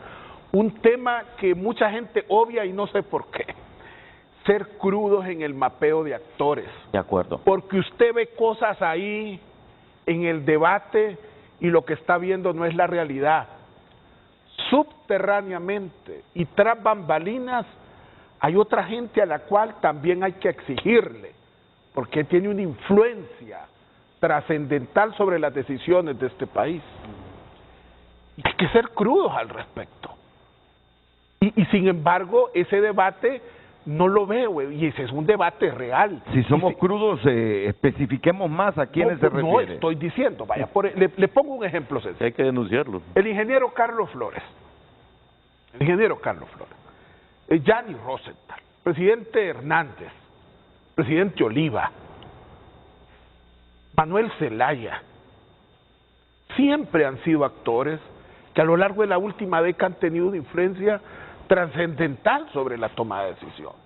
un tema que mucha gente obvia y no sé por qué. Ser crudos en el mapeo de actores. De acuerdo. Porque usted ve cosas ahí en el debate y lo que está viendo no es la realidad. Subterráneamente y tras bambalinas hay otra gente a la cual también hay que exigirle, porque tiene una influencia trascendental sobre las decisiones de este país. Y hay que ser crudos al respecto. Y sin embargo, ese debate no lo veo, y ese es un debate real. Si somos crudos, especifiquemos más a quiénes se refiere. No estoy diciendo, vaya, le pongo un ejemplo sencillo. Hay que denunciarlo. El ingeniero Carlos Flores, Gianni Rosenthal, presidente Hernández, presidente Oliva, Manuel Zelaya, siempre han sido actores que a lo largo de la última década han tenido una influencia trascendental sobre la toma de decisiones.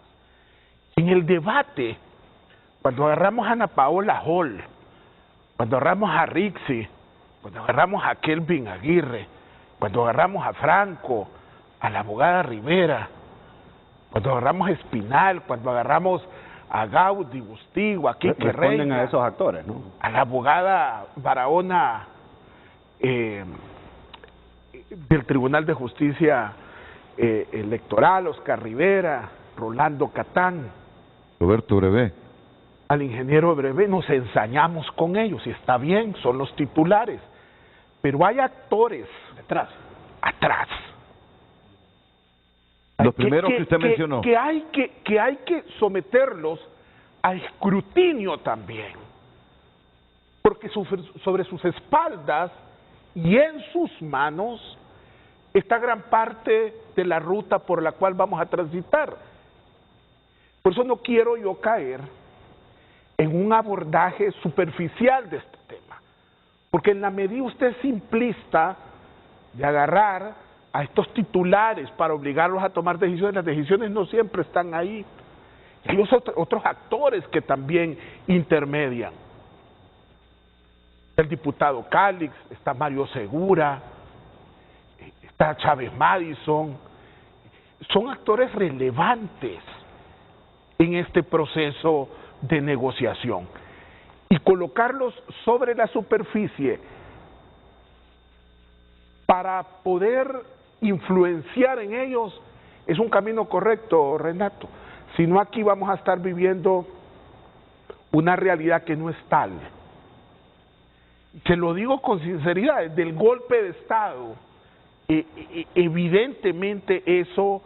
En el debate, cuando agarramos a Ana Paola Hall, cuando agarramos a Rixi, cuando agarramos a Kelvin Aguirre, cuando agarramos a Franco, a la abogada Rivera, cuando agarramos a Espinal, cuando agarramos a Gaudí, Bustillo, a Quique responden Reina, a esos actores, ¿no? a la abogada Barahona del Tribunal de Justicia Electoral, Oscar Rivera, Rolando Catán, Roberto Brevé, al ingeniero Brevé, nos ensañamos con ellos y está bien, son los titulares, pero hay actores atrás. Los primeros que usted mencionó. Que hay que someterlos a escrutinio también, porque sobre sus espaldas y en sus manos está gran parte de la ruta por la cual vamos a transitar. Por eso no quiero yo caer en un abordaje superficial de este tema, porque en la medida usted es simplista de agarrar a estos titulares para obligarlos a tomar decisiones, las decisiones no siempre están ahí. Hay otros actores que también intermedian. El diputado Cálix, está Mario Segura, está Chávez Madison, son actores relevantes en este proceso de negociación. Y colocarlos sobre la superficie para poder influenciar en ellos es un camino correcto, Renato. Si no, aquí vamos a estar viviendo una realidad que no es tal. Se lo digo con sinceridad, desde el golpe de Estado, evidentemente eso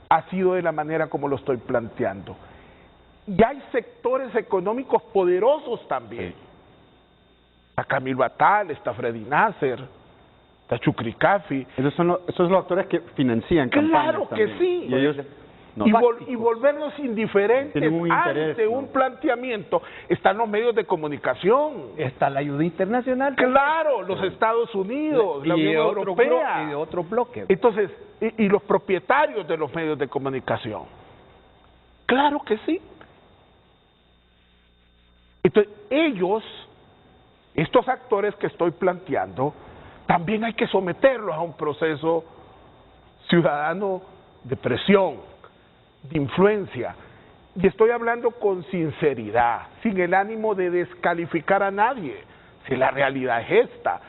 ha sido de la manera como lo estoy planteando. Y hay sectores económicos poderosos también. Está Camilo Atal, está Freddy Nasser, está Chucricafi. Esos son los actores que financian campañas. Claro que también. sí. Y ellos Y volvernos indiferentes ante un planteamiento. Están los medios de comunicación. Está la ayuda internacional. Claro, los Estados Unidos, la Unión Europea. Y de otro bloque. Entonces, y los propietarios de los medios de comunicación. Claro que sí. Entonces, estos actores que estoy planteando, también hay que someterlos a un proceso ciudadano de presión, de influencia. Y estoy hablando con sinceridad, sin el ánimo de descalificar a nadie, si la realidad es esta.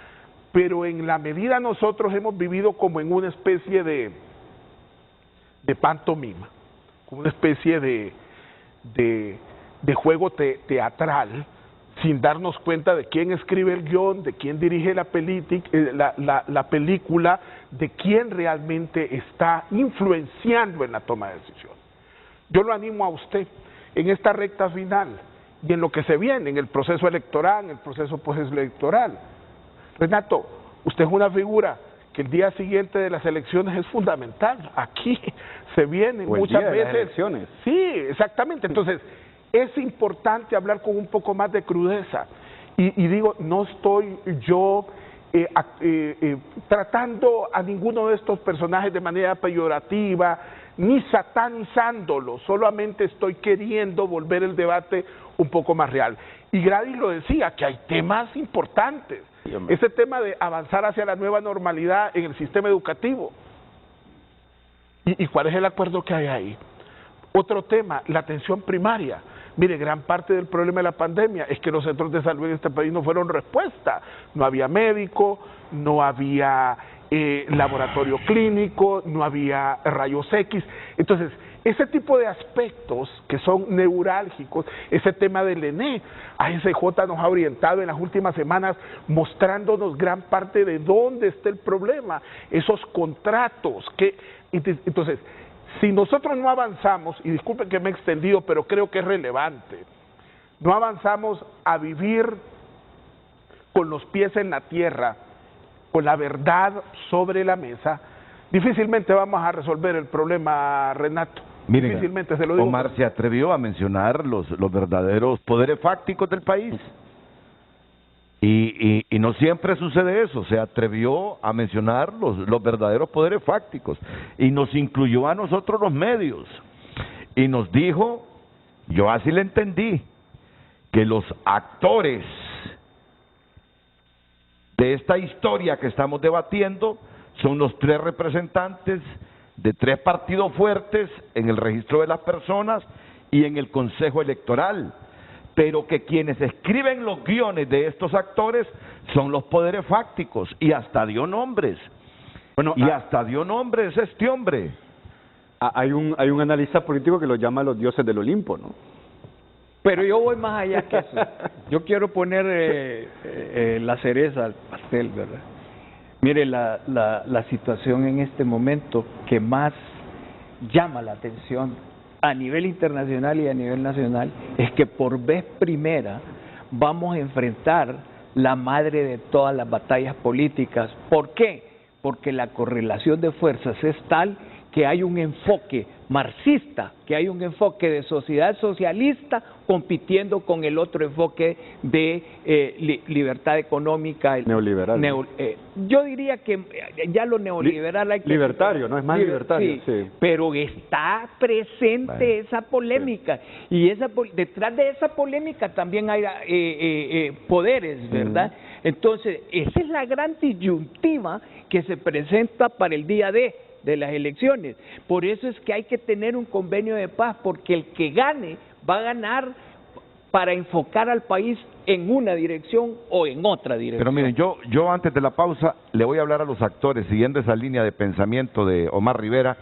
Pero en la medida nosotros hemos vivido como en una especie de pantomima, como una especie de juego teatral, sin darnos cuenta de quién escribe el guión, de quién dirige la película, de quién realmente está influenciando en la toma de decisiones. Yo lo animo a usted en esta recta final y en lo que se viene, en el proceso electoral, en el proceso postelectoral. Renato, usted es una figura que el día siguiente de las elecciones es fundamental. Aquí se vienen muchas veces. Las elecciones. Sí, exactamente. Entonces, es importante hablar con un poco más de crudeza. Y digo, no estoy yo tratando a ninguno de estos personajes de manera peyorativa, ni satanizándolos, solamente estoy queriendo volver el debate un poco más real. Y Gladys lo decía, que hay temas importantes. Ese tema de avanzar hacia la nueva normalidad en el sistema educativo. ¿Y cuál es el acuerdo que hay ahí? Otro tema, la atención primaria. Mire, gran parte del problema de la pandemia es que los centros de salud en este país no fueron respuesta. No había médico, no había laboratorio clínico, no había rayos X. Entonces, ese tipo de aspectos que son neurálgicos, ese tema del ENE, ASJ nos ha orientado en las últimas semanas mostrándonos gran parte de dónde está el problema, esos contratos. Entonces, si nosotros no avanzamos, y disculpen que me he extendido, pero creo que es relevante, no avanzamos a vivir con los pies en la tierra, con la verdad sobre la mesa, difícilmente vamos a resolver el problema, Renato. Miren, difícilmente, se lo digo. Omar se atrevió a mencionar los verdaderos poderes fácticos del país. Y no siempre sucede eso. Se atrevió a mencionar los verdaderos poderes fácticos. Y nos incluyó a nosotros los medios. Y nos dijo, yo así le entendí, que los actores de esta historia que estamos debatiendo son los 3 representantes de 3 partidos fuertes en el registro de las personas y en el Consejo Electoral, pero que quienes escriben los guiones de estos actores son los poderes fácticos, y hasta dio nombres. Bueno, y hasta dio nombres este hombre. Hay un analista político que los llama los dioses del Olimpo, ¿no? Pero yo voy más allá que eso. Yo quiero poner la cereza al pastel, ¿verdad? Mire, la situación en este momento que más llama la atención a nivel internacional y a nivel nacional es que por vez primera vamos a enfrentar la madre de todas las batallas políticas. ¿Por qué? Porque la correlación de fuerzas es tal que hay un enfoque marxista, que hay un enfoque de sociedad socialista compitiendo con el otro enfoque de libertad económica. Neoliberal. Yo diría que ya lo neoliberal hay que... Libertario, ¿no? Es más libertario. Sí. Pero está presente esa polémica. Y detrás de esa polémica también hay poderes, ¿verdad? Entonces, esa es la gran disyuntiva que se presenta para el día de las elecciones. Por eso es que hay que tener un convenio de paz, porque el que gane va a ganar para enfocar al país en una dirección o en otra dirección. Pero miren, yo antes de la pausa le voy a hablar a los actores, siguiendo esa línea de pensamiento de Omar Rivera,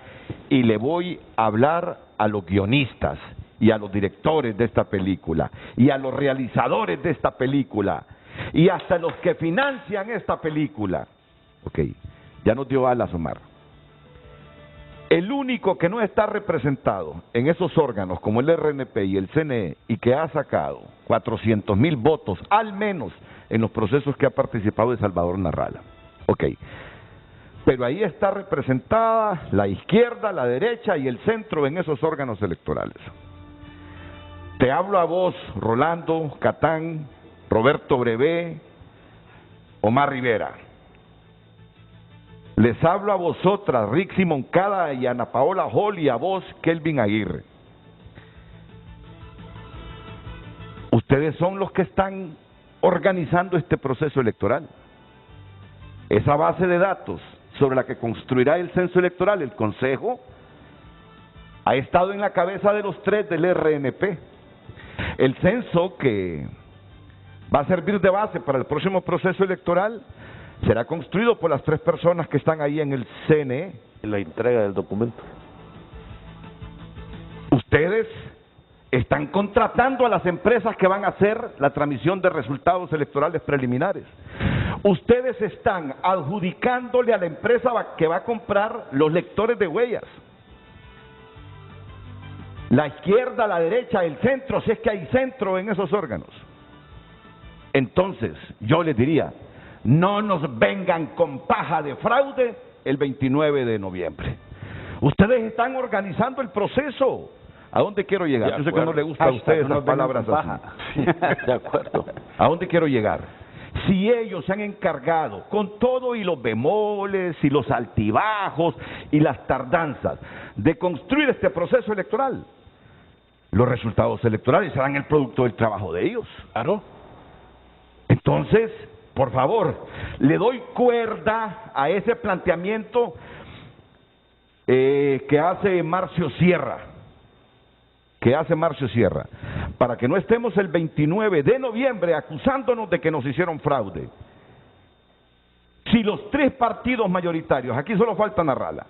y le voy a hablar a los guionistas y a los directores de esta película, y a los realizadores de esta película, y hasta los que financian esta película. Ok, ya nos dio alas, Omar. El único que no está representado en esos órganos como el RNP y el CNE y que ha sacado 400,000 votos al menos en los procesos que ha participado es Salvador Narrala. Ok, pero ahí está representada la izquierda, la derecha y el centro en esos órganos electorales. Te hablo a vos, Rolando Catán, Roberto Brevé, Omar Rivera. Les hablo a vosotras, Rixi Moncada y Ana Paola Hall, y a vos, Kelvin Aguirre. Ustedes son los que están organizando este proceso electoral. Esa base de datos sobre la que construirá el censo electoral, el Consejo, ha estado en la cabeza de los 3 del RNP. El censo que va a servir de base para el próximo proceso electoral será construido por las 3 personas que están ahí en el CNE. En la entrega del documento. Ustedes están contratando a las empresas que van a hacer la transmisión de resultados electorales preliminares. Ustedes están adjudicándole a la empresa que va a comprar los lectores de huellas. La izquierda, la derecha, el centro, si es que hay centro en esos órganos. Entonces, yo les diría, no nos vengan con paja de fraude el 29 de noviembre. Ustedes están organizando el proceso. ¿A dónde quiero llegar? Yo sé que no le gusta a ustedes las palabras así. De acuerdo. ¿A dónde quiero llegar? Si ellos se han encargado, con todo y los bemoles y los altibajos y las tardanzas, de construir este proceso electoral, los resultados electorales serán el producto del trabajo de ellos. Claro. Entonces, por favor, le doy cuerda a ese planteamiento que hace Marcio Sierra. para que no estemos el 29 de noviembre acusándonos de que nos hicieron fraude. Si los 3 partidos mayoritarios, aquí solo falta Narrala,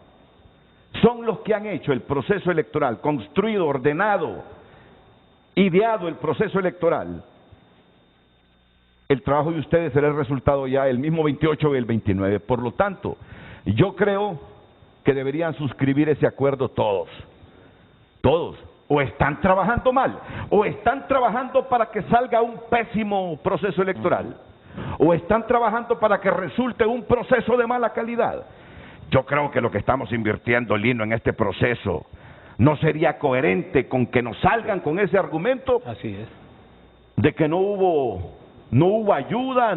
son los que han hecho el proceso electoral, construido, ordenado, ideado el proceso electoral, el trabajo de ustedes será el resultado ya el mismo 28 y el 29. Por lo tanto, yo creo que deberían suscribir ese acuerdo todos. Todos. O están trabajando mal, o están trabajando para que salga un pésimo proceso electoral, o están trabajando para que resulte un proceso de mala calidad. Yo creo que lo que estamos invirtiendo, Lino, en este proceso, no sería coherente con que nos salgan con ese argumento. Así es. De que no hubo ayuda,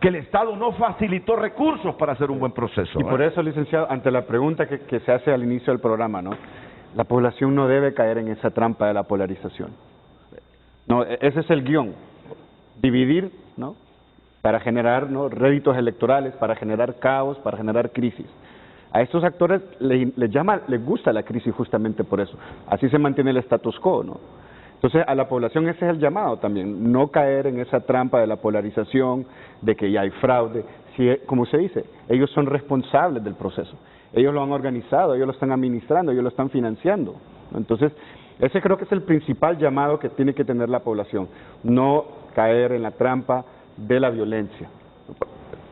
que el Estado no facilitó recursos para hacer un buen proceso. Y por eso, licenciado, ante la pregunta que se hace al inicio del programa, ¿no? La población no debe caer en esa trampa de la polarización. No, ese es el guión. Dividir, ¿no? Para generar, ¿no?, réditos electorales, para generar caos, para generar crisis. A estos actores les gusta la crisis justamente por eso. Así se mantiene el status quo, ¿no? Entonces, a la población ese es el llamado también, no caer en esa trampa de la polarización, de que ya hay fraude. Si, como se dice, ellos son responsables del proceso. Ellos lo han organizado, ellos lo están administrando, ellos lo están financiando. Entonces, ese creo que es el principal llamado que tiene que tener la población, no caer en la trampa de la violencia.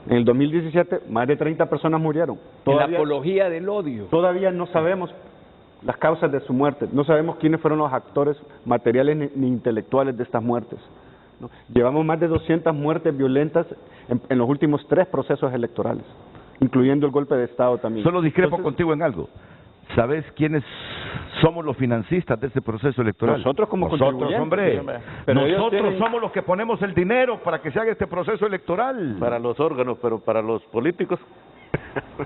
En el 2017, más de 30 personas murieron. En la apología del odio. Todavía no sabemos las causas de su muerte, no sabemos quiénes fueron los actores materiales ni intelectuales de estas muertes, ¿no? Llevamos más de 200 muertes violentas en los últimos 3 procesos electorales, incluyendo el golpe de Estado también. Solo discrepo contigo en algo. ¿Sabes quiénes somos los financistas de ese proceso electoral? Nosotros como contribuyentes. Hombre. Pero Nosotros somos los que ponemos el dinero para que se haga este proceso electoral. Para los órganos, pero para los políticos.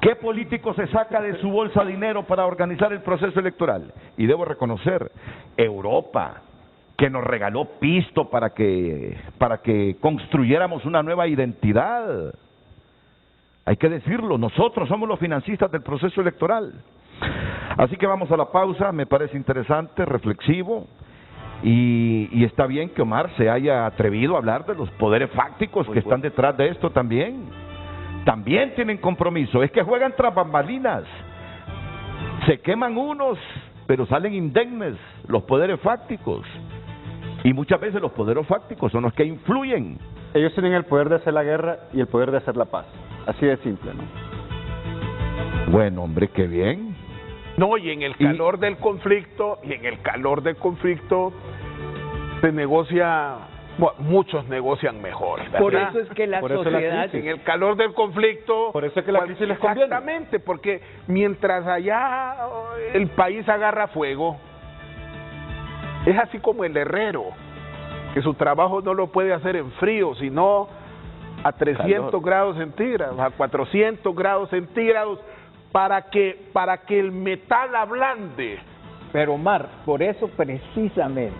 ¿Qué político se saca de su bolsa dinero para organizar el proceso electoral? Y debo reconocer, Europa, que nos regaló pisto para que construyéramos una nueva identidad. Hay que decirlo, nosotros somos los financistas del proceso electoral. Así que vamos a la pausa, me parece interesante, reflexivo, y está bien que Omar se haya atrevido a hablar de los poderes fácticos que están detrás de esto también. También tienen compromiso, es que juegan tras bambalinas, se queman unos, pero salen indemnes los poderes fácticos, y muchas veces los poderes fácticos son los que influyen. Ellos tienen el poder de hacer la guerra y el poder de hacer la paz, así de simple, ¿no? Bueno, hombre, qué bien. No, y en el calor del conflicto, se negocia, bueno, muchos negocian mejor, ¿verdad? Por eso es que la sociedad... En el calor del conflicto... Por eso es que la crisis les conviene. Exactamente, porque mientras allá el país agarra fuego, es así como el herrero, que su trabajo no lo puede hacer en frío, sino a 300 grados centígrados, a 400 grados centígrados, para que el metal ablande. Pero Omar, por eso precisamente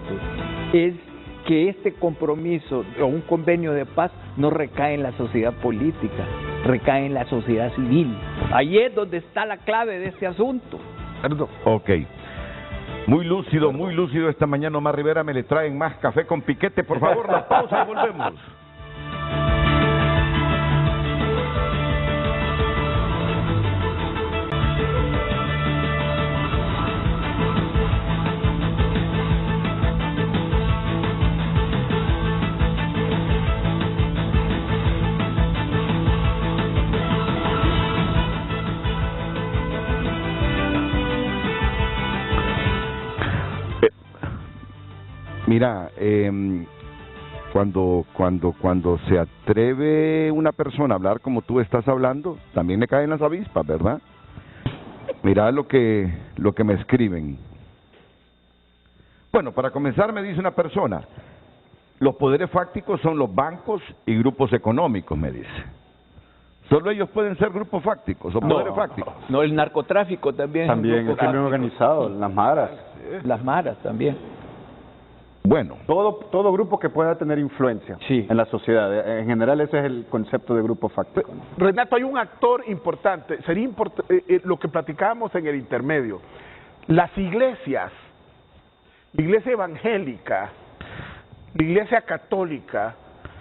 es que este compromiso o un convenio de paz no recae en la sociedad política, recae en la sociedad civil. Ahí es donde está la clave de este asunto. Ok. Muy lúcido esta mañana, Omar Rivera. Me le traen más café con piquete, por favor. La pausa y volvemos. Mira, cuando se atreve una persona a hablar como tú estás hablando, también le caen las avispas, ¿verdad? Mira lo que me escriben. Bueno, para comenzar me dice una persona, los poderes fácticos son los bancos y grupos económicos, me dice. Solo ellos pueden ser grupos fácticos o poderes fácticos. No, el narcotráfico también. También, el crimen organizado, las maras. Las maras también. Bueno. Todo grupo que pueda tener influencia en la sociedad. En general ese es el concepto de grupo fáctico, ¿no? Renato, hay un actor importante, sería lo que platicábamos en el intermedio. Las iglesias La iglesia evangélica, la iglesia católica,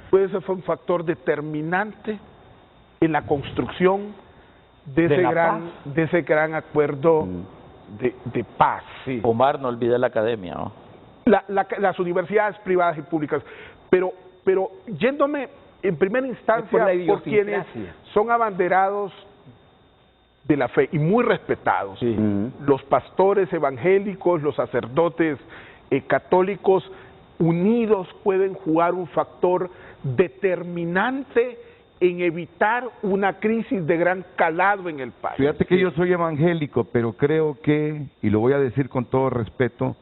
puede ser un factor determinante en la construcción de ese gran acuerdo de paz. Sí. Omar, no olvide la academia, ¿no? Las universidades privadas y públicas, pero yéndome en primera instancia por quienes son abanderados de la fe y muy respetados, los pastores evangélicos, los sacerdotes católicos unidos pueden jugar un factor determinante en evitar una crisis de gran calado en el país. Fíjate que yo soy evangélico, pero creo que, y lo voy a decir con todo respeto,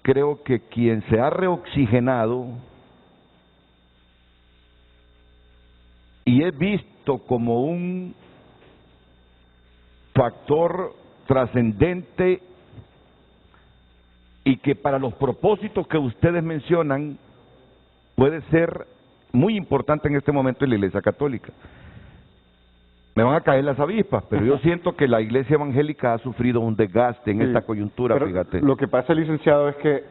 creo que quien se ha reoxigenado y es visto como un factor trascendente y que para los propósitos que ustedes mencionan puede ser muy importante en este momento en la Iglesia Católica. Me van a caer las avispas, pero yo siento que la Iglesia Evangélica ha sufrido un desgaste en esta coyuntura, pero fíjate. Lo que pasa, licenciado, es que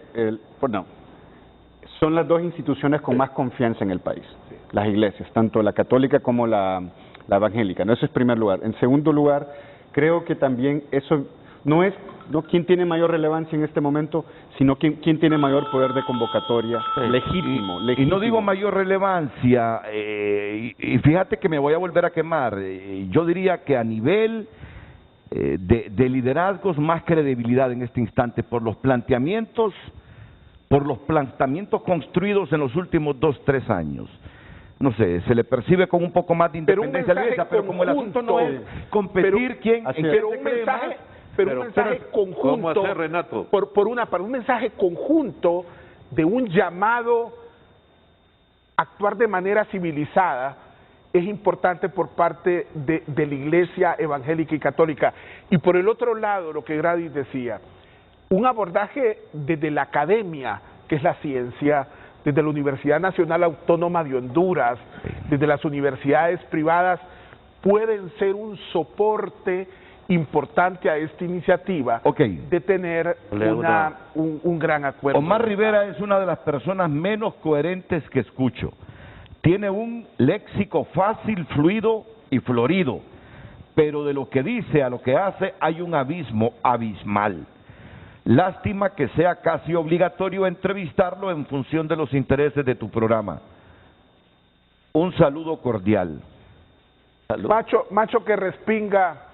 son las dos instituciones con más confianza en el país, las iglesias, tanto la católica como la evangélica, ¿no? Eso es primer lugar. En segundo lugar, creo que también eso no es quién tiene mayor relevancia en este momento, sino quién tiene mayor poder de convocatoria, legítimo. Y no digo mayor relevancia, y fíjate que me voy a volver a quemar, yo diría que a nivel de liderazgos más credibilidad en este instante por los planteamientos construidos en los últimos 2-3 años. No sé, se le percibe con un poco más de independencia a la iglesia, pero como el asunto no es competir quién en qué un mensaje, un mensaje conjunto. ¿Cómo hacer, Renato? Para un mensaje conjunto de un llamado a actuar de manera civilizada es importante por parte de la Iglesia evangélica y católica. Y por el otro lado, lo que Gradis decía, un abordaje desde la academia, que es la ciencia, desde la Universidad Nacional Autónoma de Honduras, desde las universidades privadas, pueden ser un soporte importante a esta iniciativa de tener un gran acuerdo. Omar Rivera es una de las personas menos coherentes que escucho. Tiene un léxico fácil, fluido y florido, pero de lo que dice a lo que hace hay un abismo abismal. Lástima que sea casi obligatorio entrevistarlo en función de los intereses de tu programa. Un saludo cordial. Macho que respinga,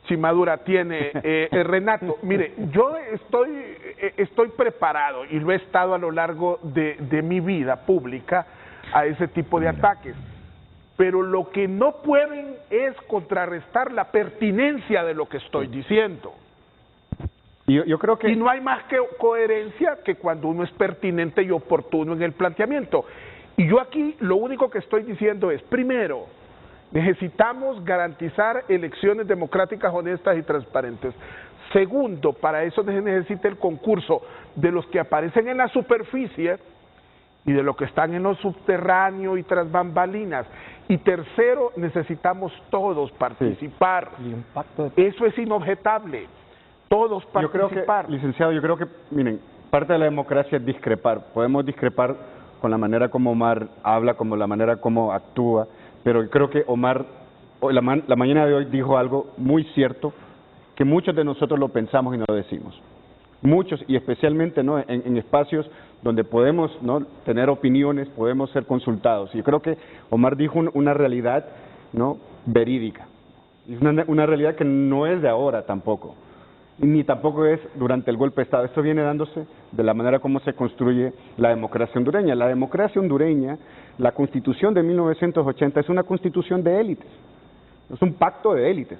Chimadura tiene. Renato, mire, yo estoy preparado y lo he estado a lo largo de mi vida pública a ese tipo de ataques. Pero lo que no pueden es contrarrestar la pertinencia de lo que estoy diciendo. Yo creo que... Y no hay más que coherencia que cuando uno es pertinente y oportuno en el planteamiento. Y yo aquí lo único que estoy diciendo es, primero, necesitamos garantizar elecciones democráticas, honestas y transparentes. Segundo, para eso se necesita el concurso de los que aparecen en la superficie y de los que están en lo subterráneo y tras bambalinas. Y tercero, necesitamos todos participar. Eso es inobjetable. Todos participar. Yo creo que, licenciado, miren, parte de la democracia es discrepar. Podemos discrepar con la manera como Omar habla, como la manera como actúa, pero creo que Omar, la mañana de hoy dijo algo muy cierto, que muchos de nosotros lo pensamos y no lo decimos. Muchos, y especialmente ¿no? en espacios donde podemos ¿no? tener opiniones, podemos ser consultados. Y yo creo que Omar dijo una realidad ¿no? verídica, es una realidad que no es de ahora tampoco, ni tampoco es durante el golpe de Estado. Esto viene dándose de la manera como se construye la democracia hondureña. La democracia hondureña, la Constitución de 1980 es una constitución de élites, es un pacto de élites.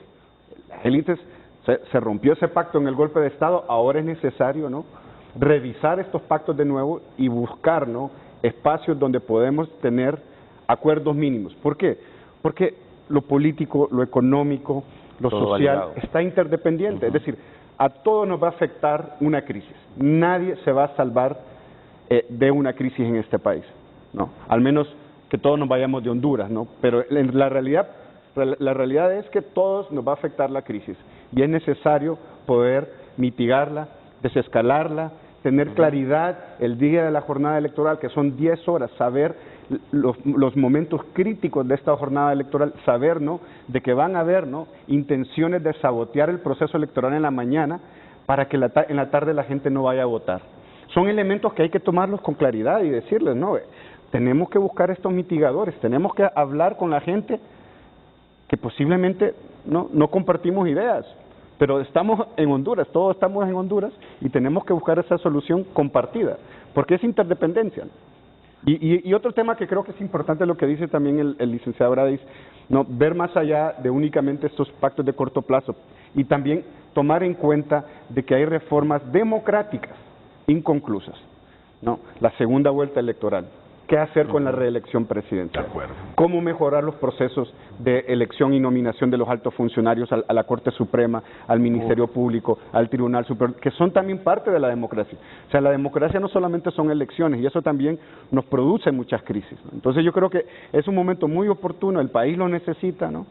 Las élites, se rompió ese pacto en el golpe de Estado, ahora es necesario ¿no? revisar estos pactos de nuevo y buscar ¿no? espacios donde podemos tener acuerdos mínimos. ¿Por qué? Porque lo político, lo económico, lo todo social validado. Está interdependiente, es decir, a todos nos va a afectar una crisis. Nadie se va a salvar de una crisis en este país, ¿no? Al menos que todos nos vayamos de Honduras, ¿no? Pero la realidad es que todos nos va a afectar la crisis y es necesario poder mitigarla, desescalarla, tener claridad el día de la jornada electoral, que son 10 horas, saber los momentos críticos de esta jornada electoral, saber, ¿no?, de que van a haber, ¿no?, intenciones de sabotear el proceso electoral en la mañana para que en la tarde la gente no vaya a votar. Son elementos que hay que tomarlos con claridad y decirles, no, tenemos que buscar estos mitigadores, tenemos que hablar con la gente que posiblemente no compartimos ideas, pero estamos en Honduras, todos estamos en Honduras y tenemos que buscar esa solución compartida, porque es interdependencia. Y otro tema que creo que es importante, lo que dice también el licenciado Brades, no, ver más allá de únicamente estos pactos de corto plazo y también tomar en cuenta de que hay reformas democráticas inconclusas, ¿no? La segunda vuelta electoral. ¿Qué hacer con la reelección presidencial? ¿Cómo mejorar los procesos de elección y nominación de los altos funcionarios a la Corte Suprema, al Ministerio Público, al Tribunal Superior, que son también parte de la democracia? O sea, la democracia no solamente son elecciones, y eso también nos produce muchas crisis, ¿no? Entonces yo creo que es un momento muy oportuno, el país lo necesita, ¿no?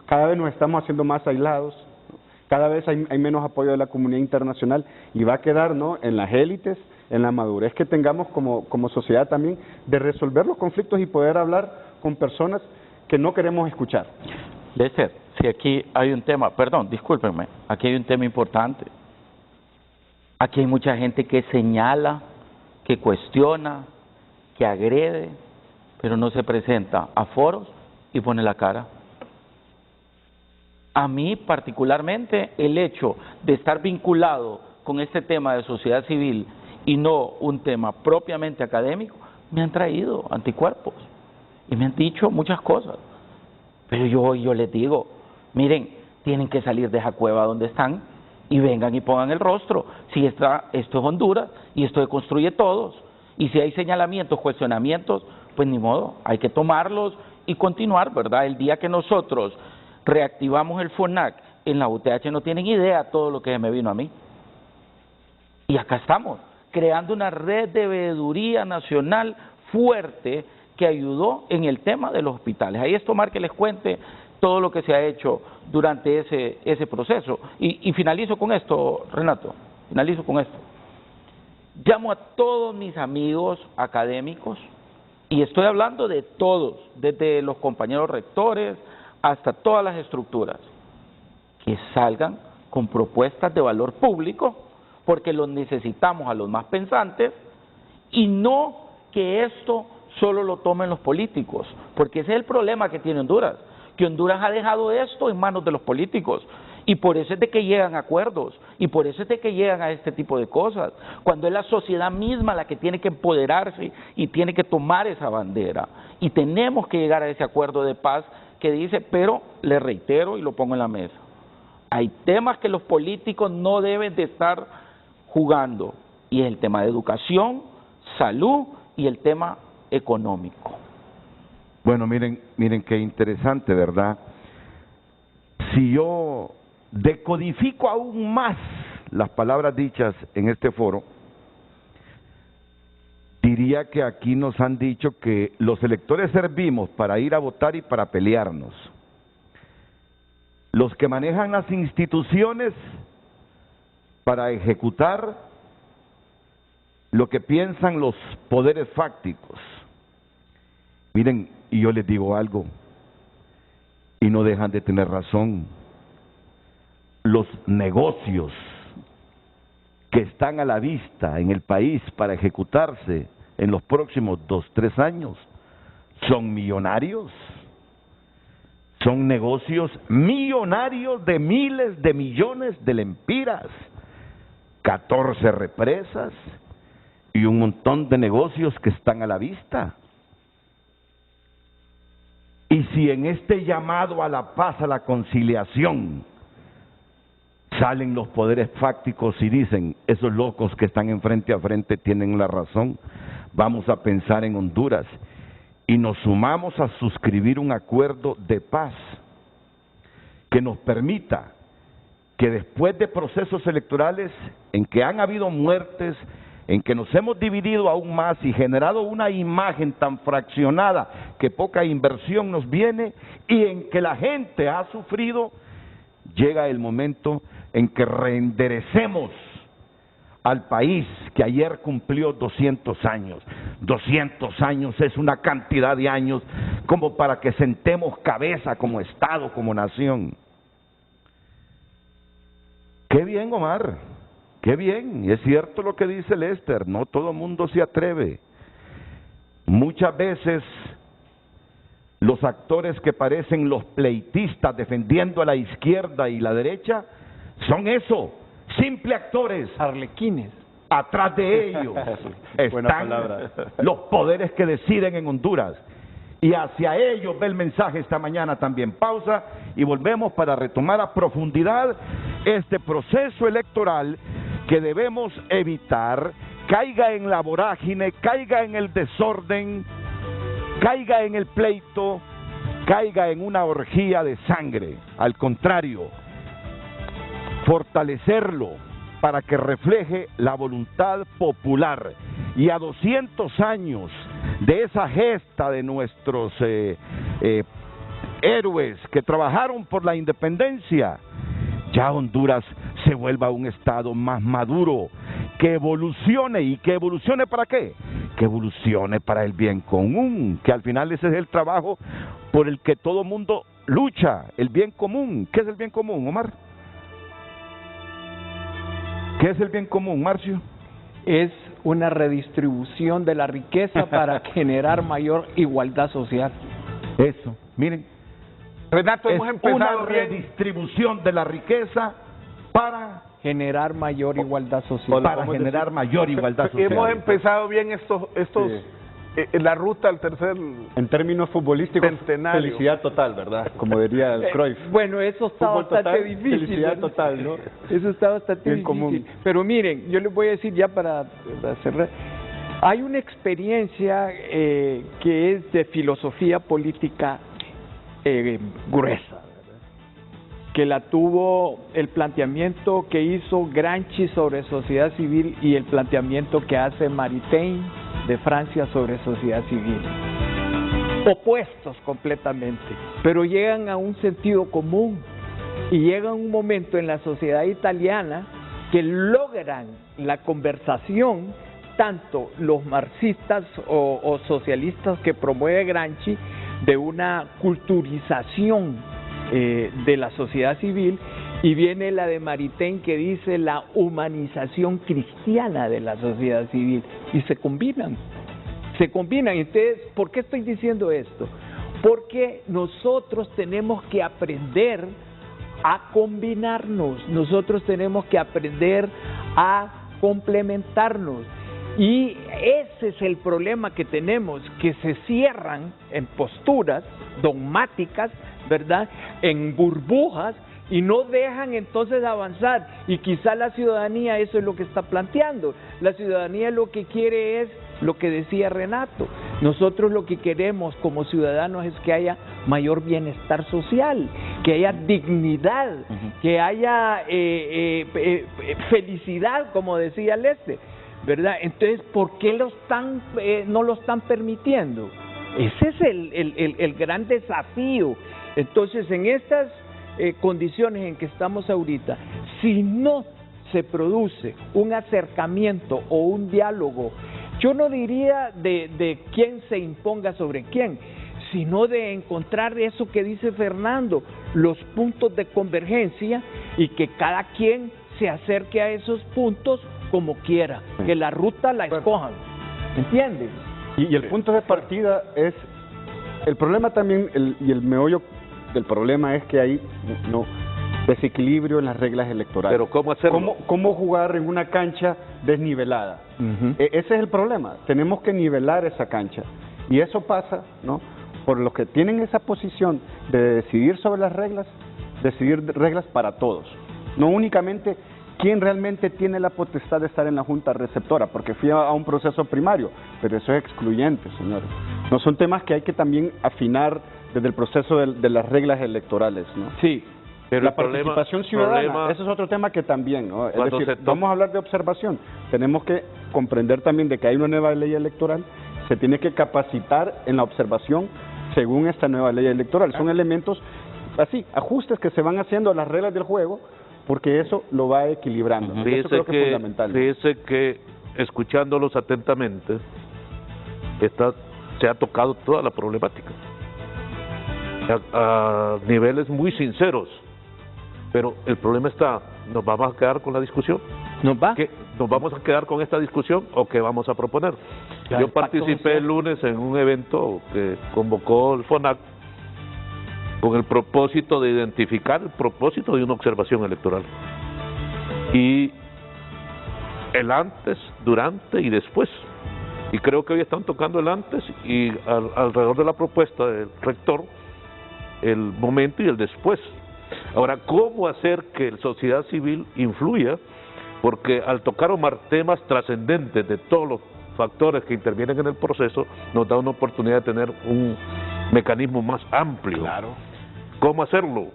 Cada vez nos estamos haciendo más aislados, ¿no? Cada vez hay menos apoyo de la comunidad internacional y va a quedar, ¿no?, en las élites, en la madurez que tengamos como sociedad también de resolver los conflictos y poder hablar con personas que no queremos escuchar. Lester, si aquí hay un tema, perdón, discúlpenme, aquí hay un tema importante. Aquí hay mucha gente que señala, que cuestiona, que agrede, pero no se presenta a foros y pone la cara. A mí particularmente el hecho de estar vinculado con este tema de sociedad civil y no un tema propiamente académico, me han traído anticuerpos y me han dicho muchas cosas. Pero yo les digo, miren, tienen que salir de esa cueva donde están y vengan y pongan el rostro. Si esto es Honduras y esto construye todos. Y si hay señalamientos, cuestionamientos, pues ni modo, hay que tomarlos y continuar, ¿verdad? El día que nosotros reactivamos el FONAC en la UTH no tienen idea todo lo que me vino a mí. Y acá estamos, creando una red de veeduría nacional fuerte que ayudó en el tema de los hospitales. Ahí es tomar que les cuente todo lo que se ha hecho durante ese proceso. Y finalizo con esto, Renato, finalizo con esto. Llamo a todos mis amigos académicos, y estoy hablando de todos, desde los compañeros rectores hasta todas las estructuras, que salgan con propuestas de valor público, porque los necesitamos a los más pensantes, y no que esto solo lo tomen los políticos, porque ese es el problema que tiene Honduras, que Honduras ha dejado esto en manos de los políticos, y por eso es de que llegan a acuerdos, y por eso es de que llegan a este tipo de cosas, cuando es la sociedad misma la que tiene que empoderarse y tiene que tomar esa bandera, y tenemos que llegar a ese acuerdo de paz que dice, pero le reitero y lo pongo en la mesa, hay temas que los políticos no deben de estar jugando, y es el tema de educación, salud y el tema económico. Bueno, miren qué interesante, ¿verdad? Si yo decodifico aún más las palabras dichas en este foro, diría que aquí nos han dicho que los electores servimos para ir a votar y para pelearnos. Los que manejan las instituciones para ejecutar lo que piensan los poderes fácticos. Miren, y yo les digo algo, y no dejan de tener razón, los negocios que están a la vista en el país para ejecutarse en los próximos 2-3 años son millonarios, son negocios millonarios de miles de millones de lempiras, 14 represas y un montón de negocios que están a la vista. Y si en este llamado a la paz, a la conciliación, salen los poderes fácticos y dicen, esos locos que están en frente a frente tienen la razón, vamos a pensar en Honduras, y nos sumamos a suscribir un acuerdo de paz que nos permita que después de procesos electorales en que han habido muertes, en que nos hemos dividido aún más y generado una imagen tan fraccionada que poca inversión nos viene, y en que la gente ha sufrido, llega el momento en que reenderecemos al país que ayer cumplió 200 años. 200 años es una cantidad de años como para que sentemos cabeza como Estado, como nación. Qué bien, Omar, qué bien. Y es cierto lo que dice Lester, no todo mundo se atreve. Muchas veces los actores que parecen los pleitistas defendiendo a la izquierda y la derecha son eso, simples actores. Arlequines. Atrás de ellos están los poderes que deciden en Honduras. Y hacia ellos ve el mensaje esta mañana también. Pausa y volvemos para retomar a profundidad este proceso electoral que debemos evitar caiga en la vorágine, caiga en el desorden, caiga en el pleito, caiga en una orgía de sangre. Al contrario, fortalecerlo para que refleje la voluntad popular. Y a 200 años de esa gesta de nuestros héroes que trabajaron por la independencia, ya Honduras se vuelva un estado más maduro, que evolucione. ¿Y que evolucione para qué? Que evolucione para el bien común, que al final ese es el trabajo por el que todo mundo lucha, el bien común. ¿Qué es el bien común, Omar? ¿Qué es el bien común, Marcio? Es una redistribución de la riqueza para generar mayor igualdad social. Eso, miren. Renato, hemos empezado una redistribución de la riqueza para generar mayor igualdad social. Para generar mayor igualdad social. Hemos empezado bien la ruta al tercer. En términos futbolísticos, centenario. Felicidad total, ¿verdad? Como diría el Cruyff. Bueno, eso está Fútbol bastante total, difícil. Felicidad total, ¿no? Eso está bastante bien difícil. Común. Pero miren, yo les voy a decir ya para cerrar. Hay una experiencia que es de filosofía política gruesa, ¿verdad? Que la tuvo el planteamiento que hizo Gramsci sobre sociedad civil y el planteamiento que hace Maritain de Francia sobre sociedad civil. Opuestos completamente, pero llegan a un sentido común y llega un momento en la sociedad italiana que logran la conversación, tanto los marxistas o socialistas que promueve Gramsci, de una culturización de la sociedad civil, y viene la de Maritain que dice la humanización cristiana de la sociedad civil, y se combinan. Entonces, ¿por qué estoy diciendo esto? Porque nosotros tenemos que aprender a combinarnos, nosotros tenemos que aprender a complementarnos. Y ese es el problema que tenemos, que se cierran en posturas dogmáticas, ¿verdad?, en burbujas, y no dejan entonces avanzar. Y quizá la ciudadanía eso es lo que está planteando. La ciudadanía lo que quiere es lo que decía Renato. Nosotros lo que queremos como ciudadanos es que haya mayor bienestar social, que haya dignidad, que haya felicidad, como decía Lester, ¿verdad? Entonces, ¿por qué no lo están permitiendo? Ese es el gran desafío. Entonces, en estas condiciones en que estamos ahorita, si no se produce un acercamiento o un diálogo, yo no diría de quién se imponga sobre quién, sino de encontrar eso que dice Fernando, los puntos de convergencia, y que cada quien se acerque a esos puntos como quiera, que la ruta la escojan, ¿entiendes? Y el punto de partida es, el problema también, y el meollo del problema es que hay desequilibrio en las reglas electorales. Pero ¿cómo hacerlo? ¿Cómo jugar en una cancha desnivelada? Ese es el problema, tenemos que nivelar esa cancha, y eso pasa, ¿no?, por los que tienen esa posición de decidir sobre las reglas, decidir reglas para todos, no únicamente quién realmente tiene la potestad de estar en la junta receptora, porque fui a un proceso primario, pero eso es excluyente, señores. No son temas que hay que también afinar desde el proceso de las reglas electorales, ¿no? Sí. Pero la participación ciudadana, ese es otro tema que también, ¿no? Es decir, vamos a hablar de observación, tenemos que comprender también de que hay una nueva ley electoral, se tiene que capacitar en la observación según esta nueva ley electoral. Son elementos así, ajustes que se van haciendo a las reglas del juego porque eso lo va equilibrando. Eso creo que es fundamental. Fíjese que, escuchándolos atentamente, se ha tocado toda la problemática a niveles muy sinceros, pero el problema está, ¿nos vamos a quedar con la discusión? ¿Nos vamos a quedar con esta discusión o qué vamos a proponer? Yo participé el lunes en un evento que convocó el FONAC con el propósito de identificar el propósito de una observación electoral y el antes, durante y después. Y creo que hoy están tocando el antes y alrededor de la propuesta del rector el momento y el después. Ahora, ¿cómo hacer que la sociedad civil influya? Porque al tocar temas trascendentes de todos los factores que intervienen en el proceso, nos da una oportunidad de tener un mecanismo más amplio. Claro. ¿Cómo hacerlo?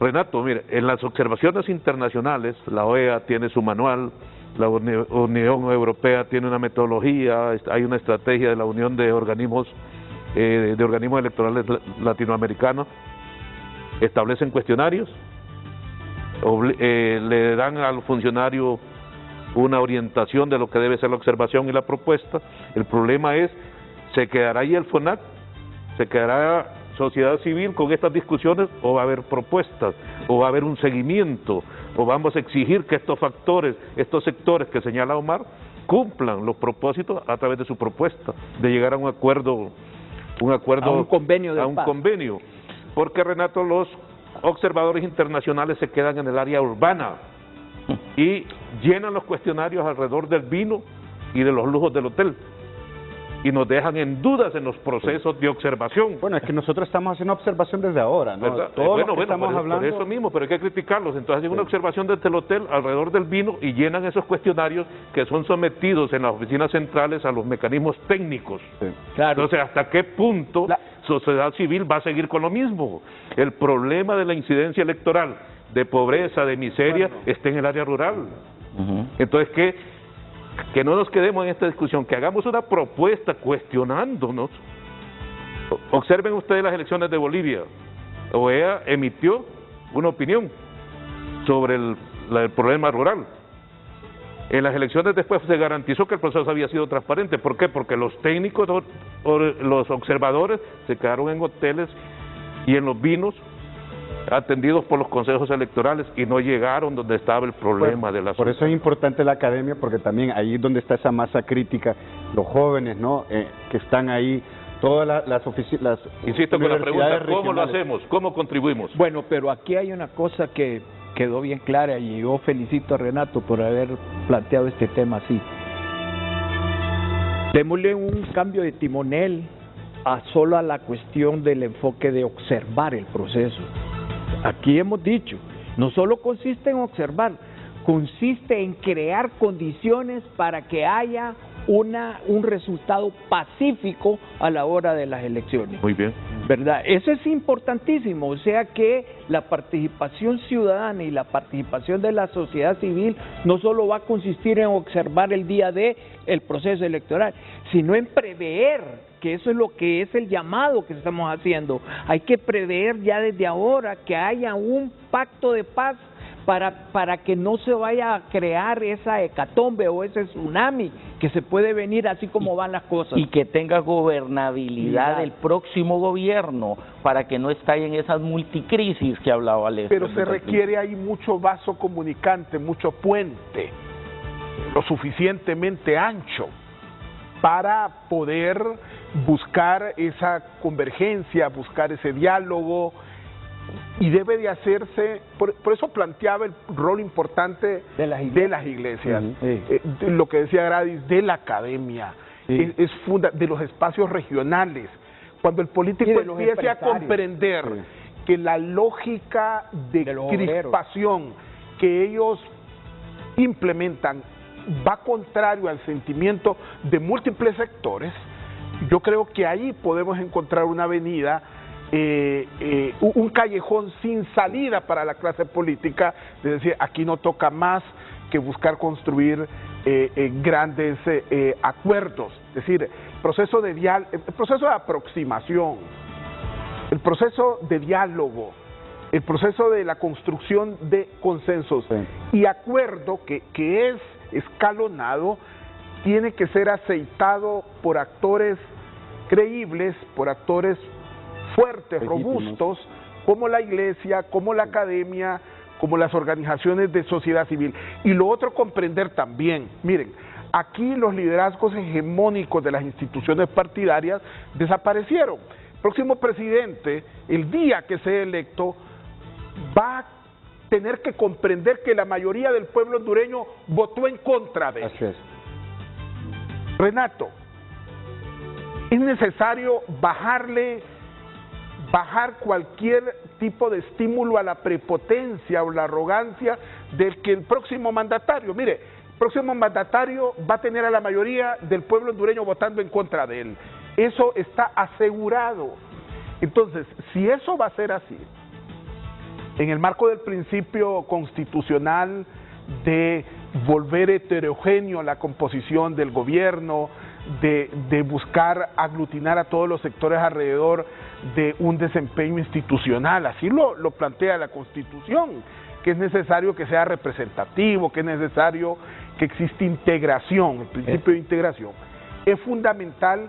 Renato, mire, en las observaciones internacionales, la OEA tiene su manual, la Unión Europea tiene una metodología, hay una estrategia de la Unión de Organismos Electorales Latinoamericanos, establecen cuestionarios, le dan al funcionario una orientación de lo que debe ser la observación y la propuesta. El problema es, ¿se quedará ahí el FONAC? ¿Se quedará sociedad civil con estas discusiones o va a haber propuestas, o va a haber un seguimiento, o vamos a exigir que estos factores, estos sectores que señala Omar, cumplan los propósitos a través de su propuesta, de llegar a un acuerdo, a un convenio de paz. Convenio, porque Renato, los observadores internacionales se quedan en el área urbana y llenan los cuestionarios alrededor del vino y de los lujos del hotel, y nos dejan en dudas en los procesos de observación. Bueno, es que nosotros estamos haciendo observación desde ahora, ¿no? Por eso mismo, pero hay que criticarlos. Entonces hacen una observación desde el hotel alrededor del vino y llenan esos cuestionarios que son sometidos en las oficinas centrales a los mecanismos técnicos. Claro. Entonces, ¿hasta qué punto la sociedad civil va a seguir con lo mismo? El problema de la incidencia electoral, de pobreza, de miseria, está en el área rural. Entonces, que no nos quedemos en esta discusión, que hagamos una propuesta cuestionándonos. Observen ustedes las elecciones de Bolivia. OEA emitió una opinión sobre el problema rural. En las elecciones después se garantizó que el proceso había sido transparente. ¿Por qué? Porque los técnicos, los observadores se quedaron en hoteles y en los vinos atendidos por los consejos electorales y no llegaron donde estaba el problema de la sociedad. Por eso es importante la academia, porque también ahí es donde está esa masa crítica, los jóvenes, ¿no? Que están ahí, todas las oficinas. Insisto con la pregunta, ¿cómo lo hacemos? ¿Cómo contribuimos? Bueno, pero aquí hay una cosa que quedó bien clara y yo felicito a Renato por haber planteado este tema así. Démosle un cambio de timonel solo a la cuestión del enfoque de observar el proceso. Aquí hemos dicho, no solo consiste en observar, consiste en crear condiciones para que haya un resultado pacífico a la hora de las elecciones. Muy bien. ¿Verdad? Eso es importantísimo, o sea que la participación ciudadana y la participación de la sociedad civil no solo va a consistir en observar el día del proceso electoral, sino en prever, que eso es lo que es el llamado que estamos haciendo. Hay que prever ya desde ahora que haya un pacto de paz para que no se vaya a crear esa hecatombe o ese tsunami que se puede venir así como van las cosas. Y que tenga gobernabilidad del próximo gobierno para que no estalle en esas multicrisis que hablaba Lester. Pero se requiere ahí mucho vaso comunicante, mucho puente, lo suficientemente ancho para poder buscar esa convergencia, buscar ese diálogo. Y debe de hacerse, por eso planteaba el rol importante de las iglesias, lo que decía Gradis, de la academia, de los espacios regionales. Cuando el político empiece a comprender que la lógica de crispación que ellos implementan va contrario al sentimiento de múltiples sectores, yo creo que ahí podemos encontrar una avenida, un callejón sin salida para la clase política, es decir, aquí no toca más que buscar construir grandes acuerdos, es decir, el proceso de aproximación, el proceso de diálogo, el proceso de la construcción de consensos y acuerdo que es escalonado, tiene que ser aceitado por actores creíbles, por actores fuertes, robustos, como la iglesia, como la academia, como las organizaciones de sociedad civil. Y lo otro, comprender también, miren, aquí los liderazgos hegemónicos de las instituciones partidarias desaparecieron. El próximo presidente, el día que sea electo, va a tener que comprender que la mayoría del pueblo hondureño votó en contra de él. Así es. Renato, es necesario bajar cualquier tipo de estímulo a la prepotencia o la arrogancia del que el próximo mandatario, mire, el próximo mandatario va a tener a la mayoría del pueblo hondureño votando en contra de él. Eso está asegurado. Entonces, si eso va a ser así, en el marco del principio constitucional de volver heterogéneo la composición del gobierno, de buscar aglutinar a todos los sectores alrededor de un desempeño institucional, así lo plantea la Constitución, que es necesario que sea representativo, que es necesario que exista integración, el principio de integración. Es fundamental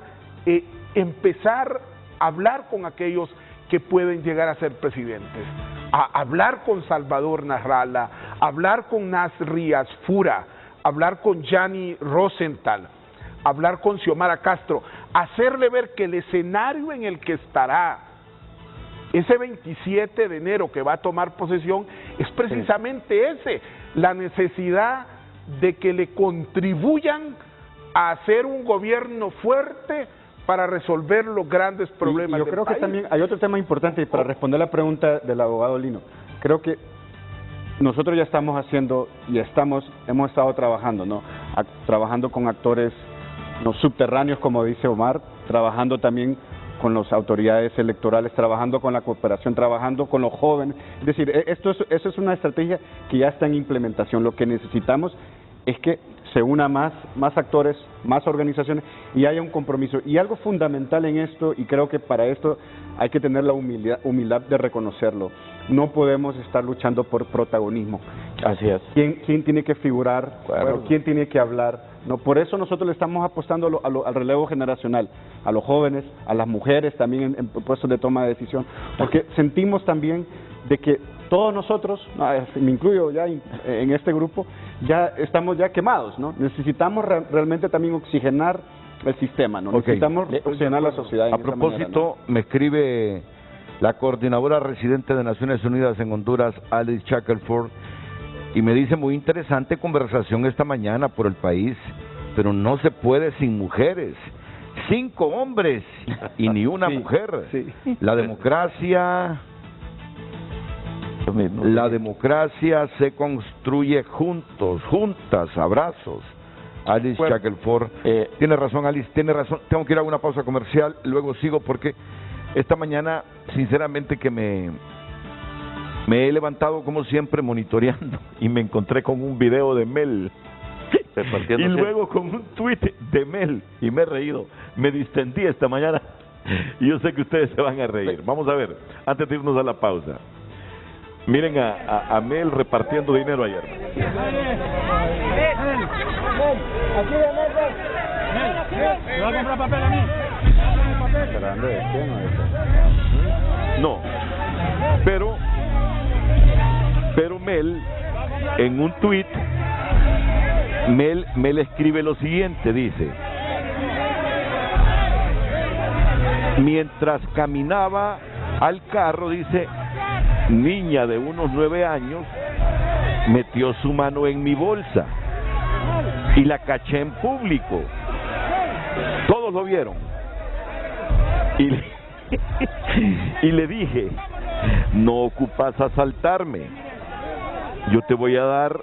empezar a hablar con aquellos que pueden llegar a ser presidentes, a hablar con Salvador Narrala, hablar con Nasri Asfura, hablar con Gianni Rosenthal, hablar con Xiomara Castro, hacerle ver que el escenario en el que estará ese 27 de enero que va a tomar posesión es precisamente ese, la necesidad de que le contribuyan a hacer un gobierno fuerte para resolver los grandes problemas yo del creo país. Que también hay otro tema importante para responder la pregunta del abogado Lino. Creo que nosotros ya estamos haciendo y hemos estado trabajando, ¿no? Trabajando con actores subterráneos, como dice Omar, trabajando también con las autoridades electorales, trabajando con la cooperación, trabajando con los jóvenes. Es decir, eso es una estrategia que ya está en implementación. Lo que necesitamos es que se una más actores, más organizaciones y haya un compromiso. Y algo fundamental en esto, y creo que para esto hay que tener la humildad de reconocerlo, no podemos estar luchando por protagonismo. Así es. ¿Quién tiene que figurar? ¿Quién tiene que hablar? No, por eso nosotros le estamos apostando al relevo generacional, a los jóvenes, a las mujeres también en puestos de toma de decisión, porque sentimos también de que todos nosotros, me incluyo ya en este grupo, ya estamos ya quemados, ¿no? Necesitamos realmente también oxigenar el sistema, ¿no? Necesitamos oxigenar la sociedad. A propósito, me escribe la coordinadora residente de Naciones Unidas en Honduras, Alice Shackelford, y me dice: muy interesante conversación esta mañana por el país, pero no se puede sin mujeres. 5 hombres y ni una mujer. Sí. La democracia se construye juntas, abrazos. Alice Shackelford. Tiene razón, Alice, tiene razón. Tengo que ir a una pausa comercial, luego sigo, porque esta mañana, sinceramente, que me he levantado como siempre monitoreando y me encontré con un video de Mel y luego con un tuit de Mel y me he reído, me distendí esta mañana y yo sé que ustedes se van a reír. Vamos a ver, antes de irnos a la pausa, miren a Mel repartiendo dinero ayer. ¿Me va a comprar papel a mí? No, pero Mel, en un tuit, Mel escribe lo siguiente, dice: mientras caminaba al carro, dice, niña de unos 9 años metió su mano en mi bolsa y la caché en público. Todos lo vieron. Y le dije: no ocupas asaltarme, yo te voy a dar.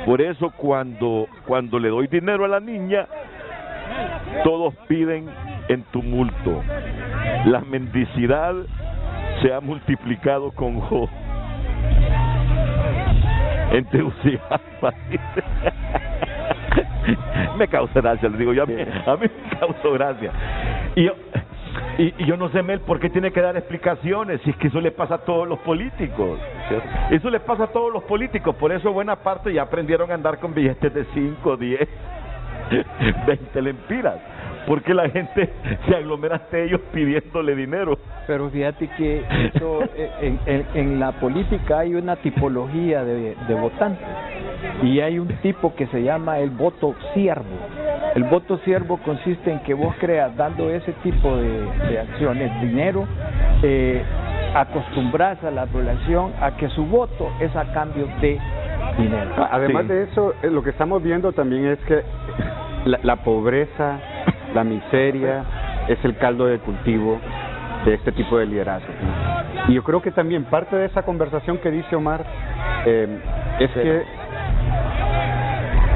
Por eso cuando le doy dinero a la niña, todos piden en tumulto. La mendicidad se ha multiplicado con entusiasmo. Me causa gracia, le digo yo, a mí me causó gracia. Y yo no sé, Mel, ¿por qué tiene que dar explicaciones? Si es que eso le pasa a todos los políticos. Eso le pasa a todos los políticos. Por eso buena parte ya aprendieron a andar con billetes de 5, 10, 20 lempiras. Porque la gente se aglomera ante ellos pidiéndole dinero. Pero fíjate que eso, en la política hay una tipología de votantes. Y hay un tipo que se llama el voto siervo. El voto siervo consiste en que vos creas, dando ese tipo de acciones, dinero, acostumbras a la población a que su voto es a cambio de dinero. Además de eso, lo que estamos viendo también es que la pobreza, la miseria, es el caldo de cultivo de este tipo de liderazgo, ¿no? Y yo creo que también parte de esa conversación que dice Omar es que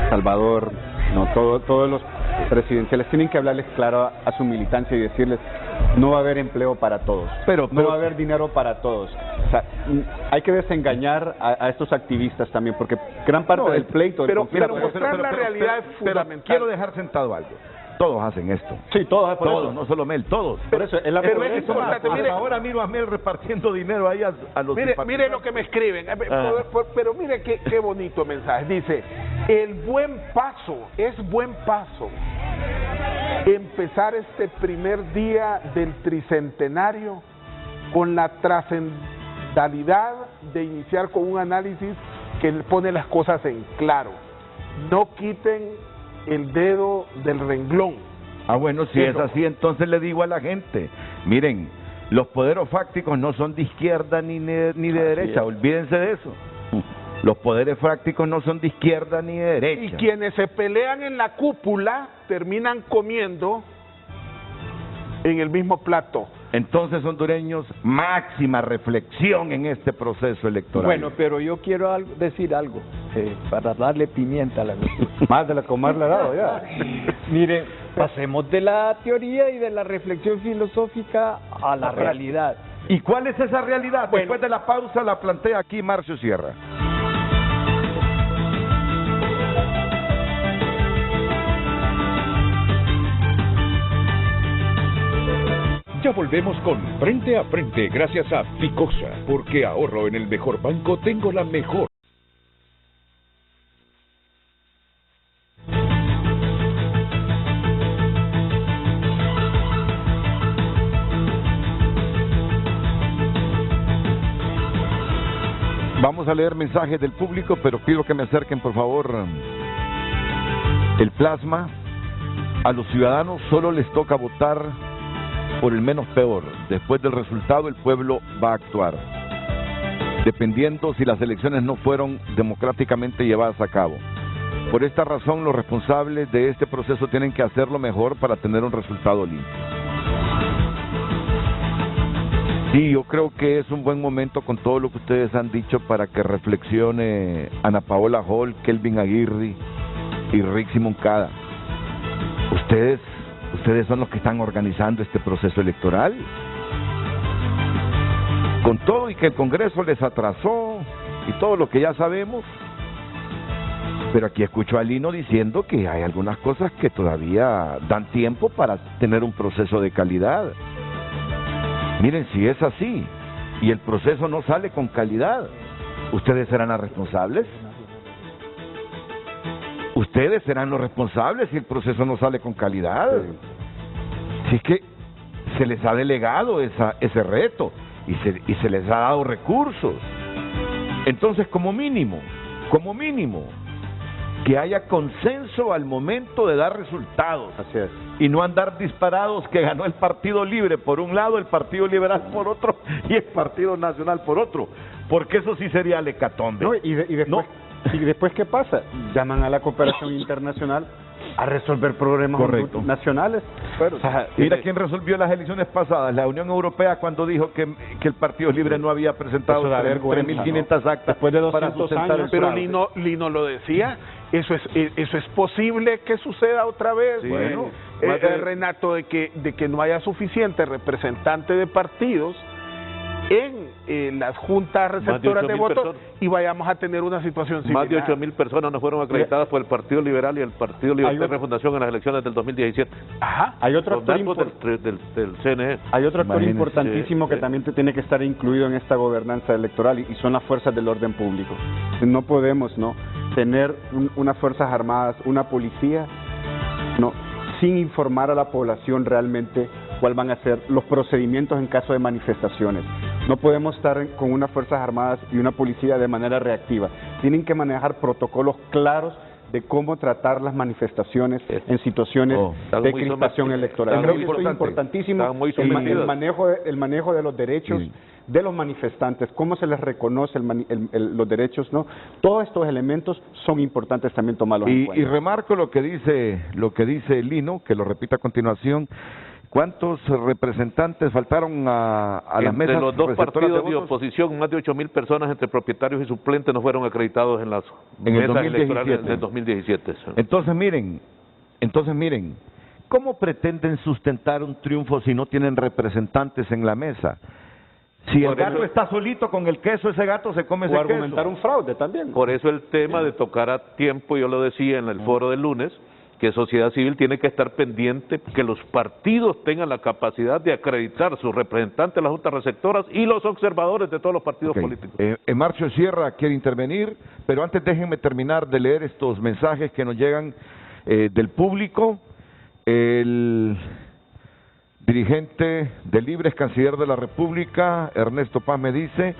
Salvador, no todos los presidenciales tienen que hablarles claro a su militancia y decirles: no va a haber empleo para todos, no va a haber dinero para todos. O sea, hay que desengañar a estos activistas también, porque gran parte del pleito... Pero mostrar la realidad es fundamental. Quiero dejar sentado algo. Todos hacen esto. Sí, todos, no solo Mel, todos. Por eso, es la pero es importante, mire, ahora miro a Mel repartiendo dinero ahí a los mire lo que me escriben, pero mire qué bonito mensaje. Dice: el buen paso, es buen paso empezar este primer día del tricentenario con la trascendentalidad de iniciar con un análisis que pone las cosas en claro. No quiten el dedo del renglón. Bueno, si es así, entonces le digo a la gente: miren, los poderes fácticos no son de izquierda ni de derecha, olvídense de eso. Los poderes fácticos no son de izquierda ni de derecha. Y quienes se pelean en la cúpula terminan comiendo en el mismo plato. Entonces, hondureños, máxima reflexión en este proceso electoral. Bueno, pero yo quiero decir algo para darle pimienta a la cuestión. Más de la que Omar le ha dado ya. Mire, pasemos de la teoría y de la reflexión filosófica a la realidad. ¿Y cuál es esa realidad? Bueno, después de la pausa la plantea aquí Marcio Sierra. Ya volvemos con Frente a Frente gracias a Ficosa, porque ahorro en el mejor banco, tengo la mejor. Vamos a leer mensajes del público, pero pido que me acerquen, por favor, el plasma. A los ciudadanos solo les toca votar por el menos peor. Después del resultado, el pueblo va a actuar, dependiendo si las elecciones no fueron democráticamente llevadas a cabo. Por esta razón, los responsables de este proceso tienen que hacerlo mejor para tener un resultado limpio. Sí, yo creo que es un buen momento, con todo lo que ustedes han dicho, para que reflexione Ana Paola Hall, Kelvin Aguirre y Rixi Moncada. Ustedes son los que están organizando este proceso electoral. Con todo y que el Congreso les atrasó y todo lo que ya sabemos, pero aquí escucho a Lino diciendo que hay algunas cosas que todavía dan tiempo para tener un proceso de calidad. Miren, si es así y el proceso no sale con calidad, ¿ustedes serán los responsables? Ustedes serán los responsables si el proceso no sale con calidad. Si es que se les ha delegado ese reto y se les ha dado recursos. Entonces, como mínimo, que haya consenso al momento de dar resultados. Así es. Y no andar disparados que ganó el Partido Libre por un lado, el Partido Liberal por otro y el Partido Nacional por otro, porque eso sí sería el hecatombe. No, ¿y después qué pasa? Llaman a la cooperación internacional a resolver problemas nacionales. Pero, o sea, mira quién resolvió las elecciones pasadas, la Unión Europea, cuando dijo que el Partido Libre no había presentado 3.500 actas después de 200 para sustentar años. Pero Lino lo decía, eso es posible que suceda otra vez. Sí, bueno, Renato, de que no haya suficiente representante de partidos en las juntas receptoras de 8.000 votos personas. y vayamos a tener una situación similar. Más de 8.000 personas no fueron acreditadas por el Partido Liberal y el Partido Libertad y Refundación en las elecciones del 2017. Ajá. Hay otro Los actor datos del CNE. Hay otro actor Imagínense. importantísimo que también tiene que estar incluido en esta gobernanza electoral y son las fuerzas del orden público. No podemos tener unas fuerzas armadas, una policía, sin informar a la población realmente cuáles van a ser los procedimientos en caso de manifestaciones. No podemos estar con unas fuerzas armadas y una policía de manera reactiva. Tienen que manejar protocolos claros de cómo tratar las manifestaciones en situaciones de crispación electoral. Creo que eso es importantísimo, el manejo de los derechos de los manifestantes, cómo se les reconoce los derechos, todos estos elementos son importantes también tomarlos en cuenta. Y remarco lo que dice Lino, que lo repite a continuación. ¿Cuántos representantes faltaron a las mesas? Entre los dos receptoras partidos de votos? oposición, más de 8.000 personas entre propietarios y suplentes no fueron acreditados en las En el mesas electorales 2017. del 2017. Entonces miren, ¿cómo pretenden sustentar un triunfo si no tienen representantes en la mesa? Si el gato está solito con el queso, ese gato se come ese queso. O argumentar un fraude también. Por eso el tema de tocar a tiempo, yo lo decía en el foro del lunes, que sociedad civil tiene que estar pendiente que los partidos tengan la capacidad de acreditar sus representantes en las juntas receptoras y los observadores de todos los partidos políticos. Marcio Sierra quiere intervenir, pero antes déjenme terminar de leer estos mensajes que nos llegan del público. El dirigente de Libres, canciller de la República, Ernesto Paz, me dice: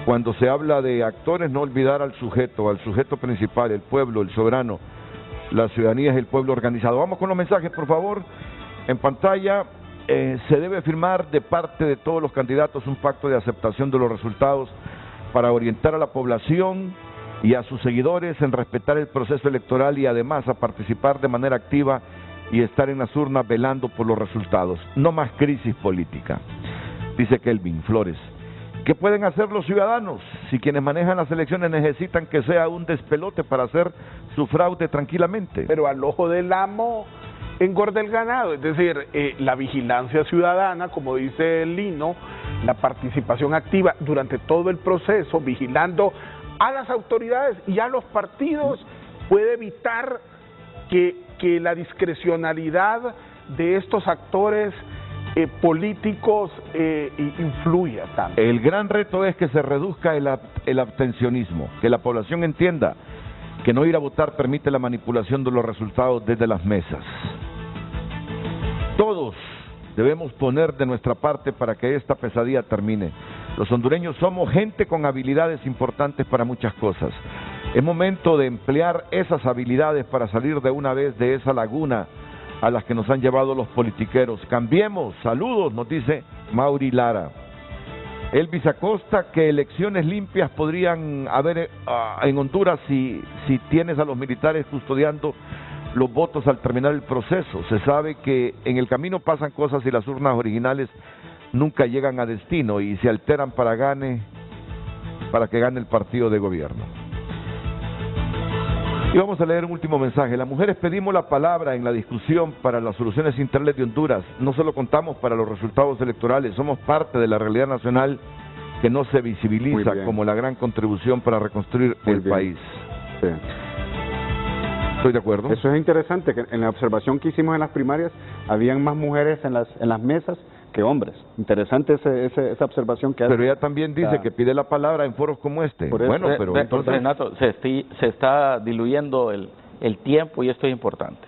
cuando se habla de actores, no olvidar al sujeto principal, el pueblo, el soberano. La ciudadanía es el pueblo organizado. Vamos con los mensajes, por favor. En pantalla, se debe firmar de parte de todos los candidatos un pacto de aceptación de los resultados para orientar a la población y a sus seguidores en respetar el proceso electoral y además a participar de manera activa y estar en las urnas velando por los resultados. No más crisis política, dice Kelvin Flores. ¿Qué pueden hacer los ciudadanos si quienes manejan las elecciones necesitan que sea un despelote para hacer su fraude tranquilamente? Pero al ojo del amo engorda el ganado, es decir, la vigilancia ciudadana, como dice Lino, la participación activa durante todo el proceso, vigilando a las autoridades y a los partidos, puede evitar que la discrecionalidad de estos actores políticos influya tanto. El gran reto es que se reduzca el abstencionismo, que la población entienda que no ir a votar permite la manipulación de los resultados desde las mesas. Todos debemos poner de nuestra parte para que esta pesadilla termine. Los hondureños somos gente con habilidades importantes para muchas cosas. Es momento de emplear esas habilidades para salir de una vez de esa laguna a las que nos han llevado los politiqueros. Cambiemos. Saludos, nos dice Mauri Lara. Elvis Acosta, que elecciones limpias podrían haber en Honduras si tienes a los militares custodiando los votos al terminar el proceso. Se sabe que en el camino pasan cosas y las urnas originales nunca llegan a destino y se alteran para que gane el partido de gobierno. Y vamos a leer un último mensaje. Las mujeres pedimos la palabra en la discusión para las soluciones integrales de Honduras. No solo contamos para los resultados electorales, somos parte de la realidad nacional que no se visibiliza como la gran contribución para reconstruir el país. Sí. Estoy de acuerdo. Eso es interesante, que en la observación que hicimos en las primarias, habían más mujeres en las mesas que hombres. Interesante esa observación que hace. Pero ella también dice que pide la palabra en foros como este. Bueno, pero entonces... Renato, se está diluyendo el tiempo y esto es importante.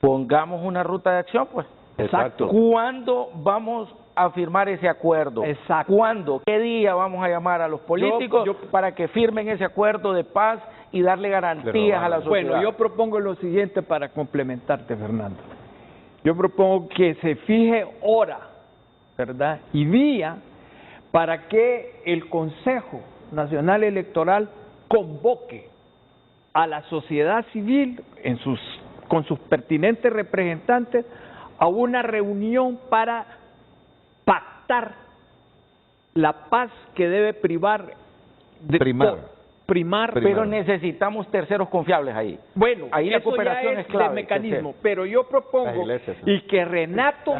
Pongamos una ruta de acción, pues. Exacto. ¿Cuándo vamos a firmar ese acuerdo? Exacto. ¿Cuándo? ¿Qué día vamos a llamar a los políticos para que firmen ese acuerdo de paz y darle garantías a la sociedad? Bueno, yo propongo lo siguiente para complementarte, Fernando. Yo propongo que se fije hora, ¿verdad?, y día para que el Consejo Nacional Electoral convoque a la sociedad civil con sus pertinentes representantes a una reunión para pactar la paz que debe primar primar. Pero necesitamos terceros confiables ahí. Bueno, ahí la eso cooperación ya es clave. de mecanismo, pero yo propongo y que Renato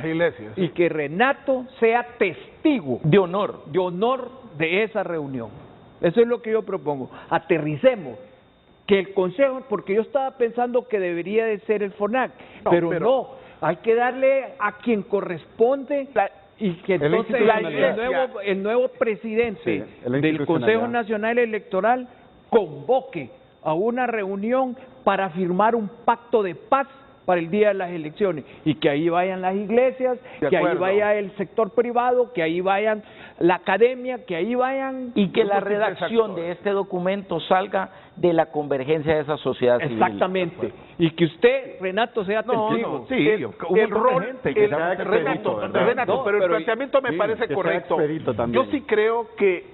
sea testigo de honor de esa reunión. Eso es lo que yo propongo. Aterricemos que el Consejo, porque yo estaba pensando que debería de ser el FONAC, pero no, hay que darle a quien corresponde y que entonces el nuevo presidente del Consejo Nacional Electoral convoque a una reunión para firmar un pacto de paz para el día de las elecciones, y que ahí vayan las iglesias, que ahí vaya el sector privado, que ahí vayan la academia, que ahí vayan... Y que la redacción de este documento salga de la convergencia de esa sociedad civil. Exactamente. Y que usted, Renato, sea testigo. El rol... Renato, pero el planteamiento me parece correcto. Yo sí creo que,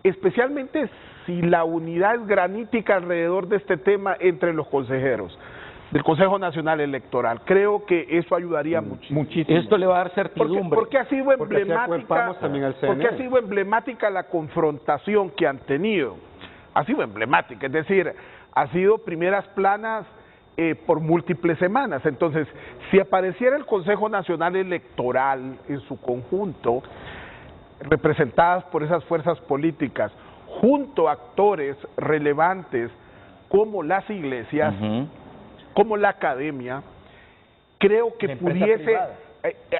especialmente si la unidad es granítica alrededor de este tema entre los consejeros del Consejo Nacional Electoral, creo que eso ayudaría muchísimo. Esto le va a dar certidumbre. Porque ha sido emblemática la confrontación que han tenido. Ha sido emblemática, es decir, ha sido primeras planas por múltiples semanas. Entonces, si apareciera el Consejo Nacional Electoral en su conjunto, representadas por esas fuerzas políticas, junto a actores relevantes como las iglesias, como la academia, creo que pudiese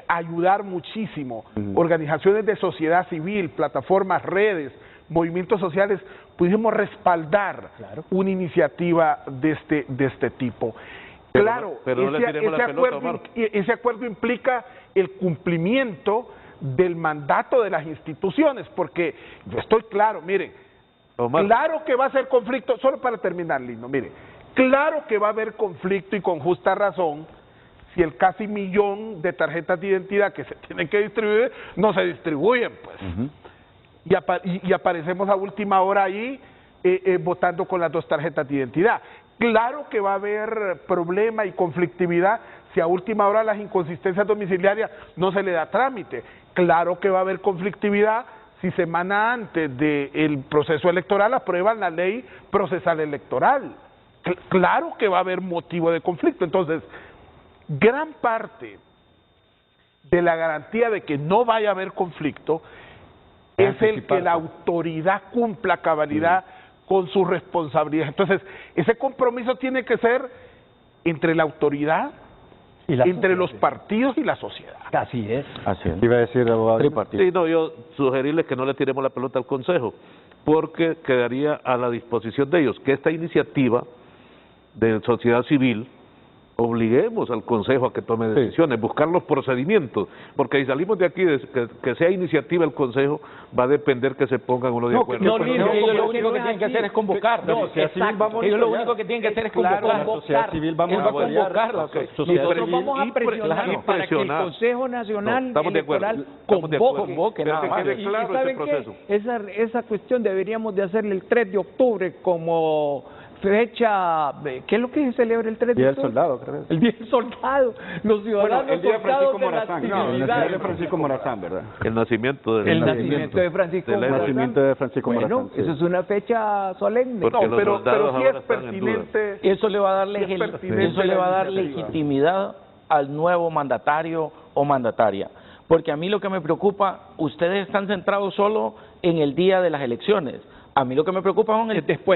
ayudar muchísimo. Organizaciones de sociedad civil, plataformas, redes, movimientos sociales, pudiésemos respaldar una iniciativa de este tipo. Pero ese acuerdo implica el cumplimiento del mandato de las instituciones, porque yo estoy claro, mire, claro que va a ser conflicto, solo para terminar, Lino, mire, claro que va a haber conflicto, y con justa razón, si el casi 1 millón de tarjetas de identidad que se tienen que distribuir no se distribuyen, pues. Y aparecemos a última hora ahí votando con las 2 tarjetas de identidad. Claro que va a haber problema y conflictividad si a última hora las inconsistencias domiciliarias no se le da trámite. Claro que va a haber conflictividad si semana antes del proceso electoral aprueban la ley procesal electoral. Claro que va a haber motivo de conflicto. Entonces, gran parte de la garantía de que no vaya a haber conflicto es el que la autoridad cumpla a cabalidad con sus responsabilidades. Entonces, ese compromiso tiene que ser entre la autoridad, entre los partidos y la sociedad. Así es. Iba a decir, abogado. Sí, no, yo sugerirles que no le tiremos la pelota al Consejo, porque quedaría a la disposición de ellos que esta iniciativa de sociedad civil obliguemos al Consejo a que tome decisiones, buscar los procedimientos, porque si salimos de aquí que sea iniciativa el Consejo, va a depender que se pongan uno de acuerdo. Ellos lo único que tienen que hacer es convocar. Ellos lo único que tienen que hacer es convocar. La sociedad civil vamos a convocar. Nosotros vamos a presionar para que el Consejo Nacional Electoral convoque. Y saben que esa cuestión deberíamos de hacerle el 3 de octubre como fecha, ¿qué es lo que se celebra el 3 de octubre? Día del Soldado, creo. El Día del Soldado. Los ciudadanos el día de Francisco Morazán. El día de Francisco Morazán, ¿verdad? El nacimiento de Francisco Morazán. Bueno, eso es una fecha solemne. Pero sí es pertinente. Eso le va a dar legitimidad al nuevo mandatario o mandataria. Porque a mí lo que me preocupa, ustedes están centrados solo en el día de las elecciones. A mí lo que me preocupa son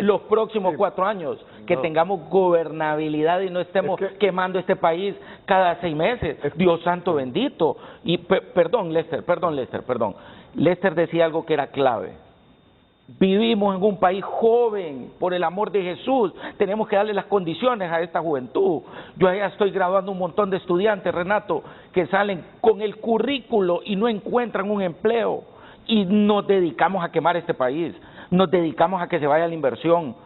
los próximos 4 años, que tengamos gobernabilidad y no estemos quemando este país cada 6 meses. Dios santo bendito. Y perdón, Lester. Lester decía algo que era clave. Vivimos en un país joven, por el amor de Jesús. Tenemos que darle las condiciones a esta juventud. Yo allá estoy graduando un montón de estudiantes, Renato, que salen con el currículo y no encuentran un empleo. Y nos dedicamos a quemar este país. Nos dedicamos a que se vaya la inversión.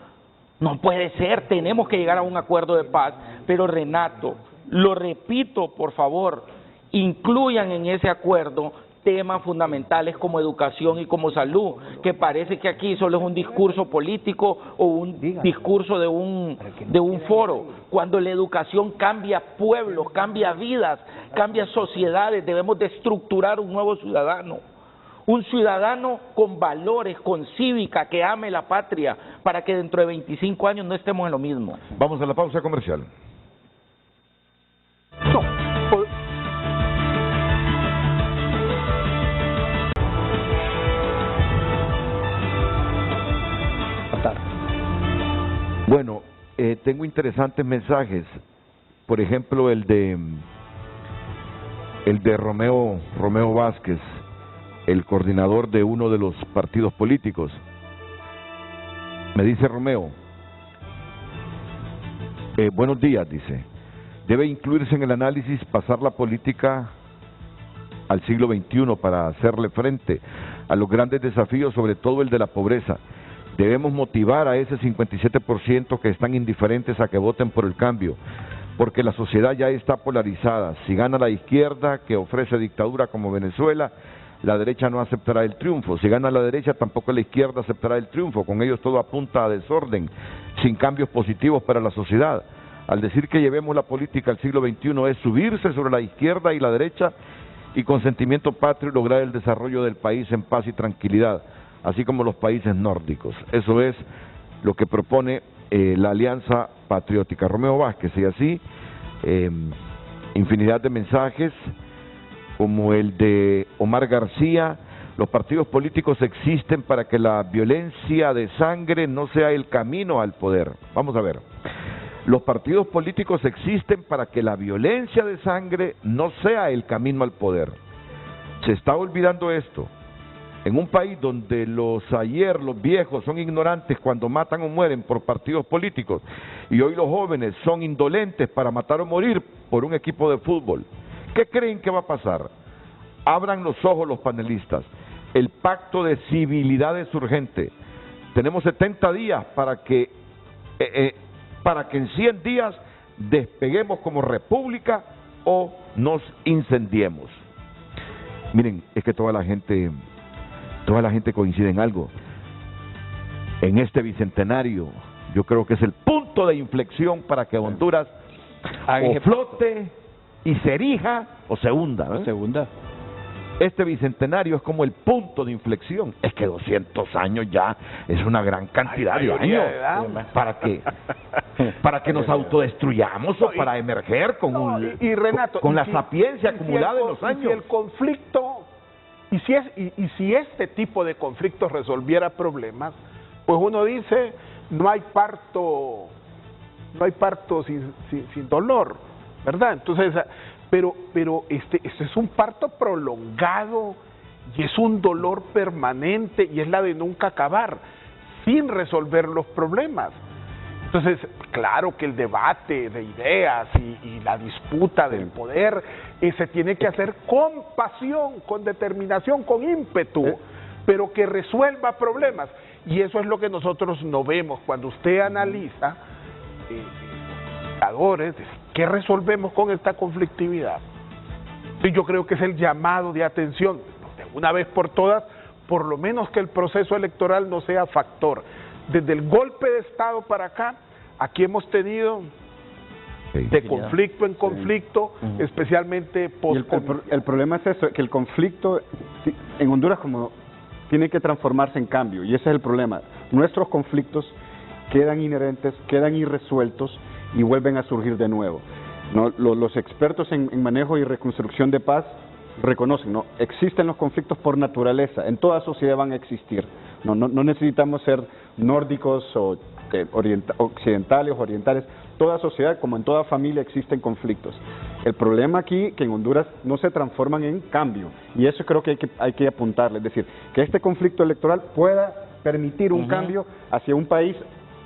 No puede ser, tenemos que llegar a un acuerdo de paz. Pero Renato, lo repito, por favor, incluyan en ese acuerdo temas fundamentales como educación y como salud, que parece que aquí solo es un discurso político o un discurso de un foro, cuando la educación cambia pueblos, cambia vidas, cambia sociedades. Debemos de estructurar un nuevo ciudadano, un ciudadano con valores, con cívica, que ame la patria, para que dentro de 25 años no estemos en lo mismo. Vamos a la pausa comercial. No, Bueno, tengo interesantes mensajes. Por ejemplo, el de Romeo Vázquez, el coordinador de uno de los partidos políticos. Me dice Romeo, buenos días, dice, debe incluirse en el análisis pasar la política al siglo XXI para hacerle frente a los grandes desafíos, sobre todo el de la pobreza. Debemos motivar a ese 57% que están indiferentes a que voten por el cambio, porque la sociedad ya está polarizada. Si gana la izquierda, que ofrece dictadura como Venezuela, la derecha no aceptará el triunfo. Si gana la derecha, tampoco la izquierda aceptará el triunfo. Con ellos todo apunta a desorden, sin cambios positivos para la sociedad. Al decir que llevemos la política al siglo XXI es subirse sobre la izquierda y la derecha y con sentimiento patrio lograr el desarrollo del país en paz y tranquilidad, así como los países nórdicos. Eso es lo que propone la Alianza Patriótica. Romeo Vázquez, y así infinidad de mensajes como el de Omar García. Los partidos políticos existen para que la violencia de sangre no sea el camino al poder. Vamos a ver. Los partidos políticos existen para que la violencia de sangre no sea el camino al poder. Se está olvidando esto. En un país donde los viejos son ignorantes cuando matan o mueren por partidos políticos, y hoy los jóvenes son indolentes para matar o morir por un equipo de fútbol, ¿qué creen que va a pasar? Abran los ojos los panelistas. El pacto de civilidad es urgente. Tenemos 70 días para que en 100 días despeguemos como república o nos incendiemos. Miren, es que toda la gente coincide en algo. En este bicentenario, yo creo que es el punto de inflexión para que Honduras o flote y se erija o se hunda. Este bicentenario es como el punto de inflexión. Es que 200 años ya es una gran cantidad de años para que nos autodestruyamos o para emerger con Renato, con la sapiencia acumulada en los años. Si el conflicto si este tipo de conflictos resolviera problemas, pues uno dice no hay parto sin dolor, ¿verdad? Entonces, pero este es un parto prolongado y es un dolor permanente y es la de nunca acabar sin resolver los problemas. Entonces, claro que el debate de ideas y la disputa del poder se tiene que hacer con pasión, con determinación, con ímpetu, pero que resuelva problemas. Y eso es lo que nosotros no vemos cuando usted analiza indicadores, ¿qué resolvemos con esta conflictividad? Y yo creo que es el llamado de atención, de una vez por todas, por lo menos que el proceso electoral no sea factor. Desde el golpe de Estado para acá, aquí hemos tenido de conflicto en conflicto, especialmente el problema es eso, que el conflicto en Honduras como tiene que transformarse en cambio, y ese es el problema. Nuestros conflictos quedan inherentes, quedan irresueltos y vuelven a surgir de nuevo. ¿No? Los expertos en manejo y reconstrucción de paz reconocen, ¿no? Existen los conflictos por naturaleza, en toda sociedad van a existir. No necesitamos ser nórdicos o occidentales o orientales. Toda sociedad, como en toda familia, existen conflictos. El problema aquí, que en Honduras no se transforman en cambio, y eso creo que hay que apuntarle, es decir, que este conflicto electoral pueda permitir un cambio hacia un país,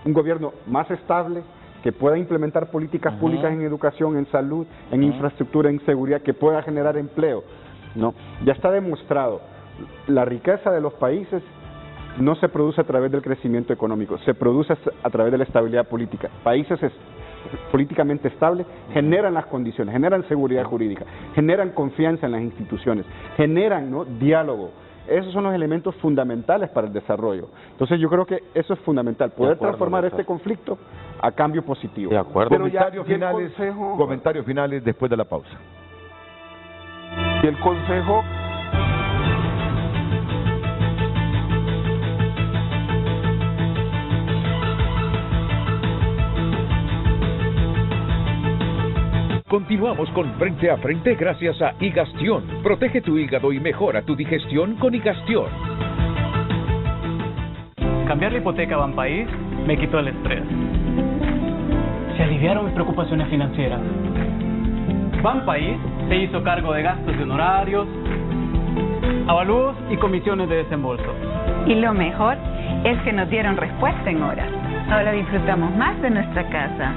un gobierno más estable, que pueda implementar políticas públicas en educación, en salud, en infraestructura, en seguridad, que pueda generar empleo. ¿No? Ya está demostrado, la riqueza de los países no se produce a través del crecimiento económico, se produce a través de la estabilidad política. Países políticamente estables generan las condiciones, generan seguridad jurídica, generan confianza en las instituciones, generan, ¿no?, diálogo. Esos son los elementos fundamentales para el desarrollo. Entonces yo creo que eso es fundamental, poder transformar este conflicto a cambio positivo. De acuerdo. Comentarios finales después de la pausa. Y el Consejo Continuamos con Frente a Frente gracias a Higastión. Protege tu hígado y mejora tu digestión con Higastión. Cambiar la hipoteca a Banpaís me quitó el estrés. Se aliviaron mis preocupaciones financieras. Banpaís se hizo cargo de gastos de honorarios, avalúos y comisiones de desembolso. Y lo mejor es que nos dieron respuesta en horas. Ahora disfrutamos más de nuestra casa.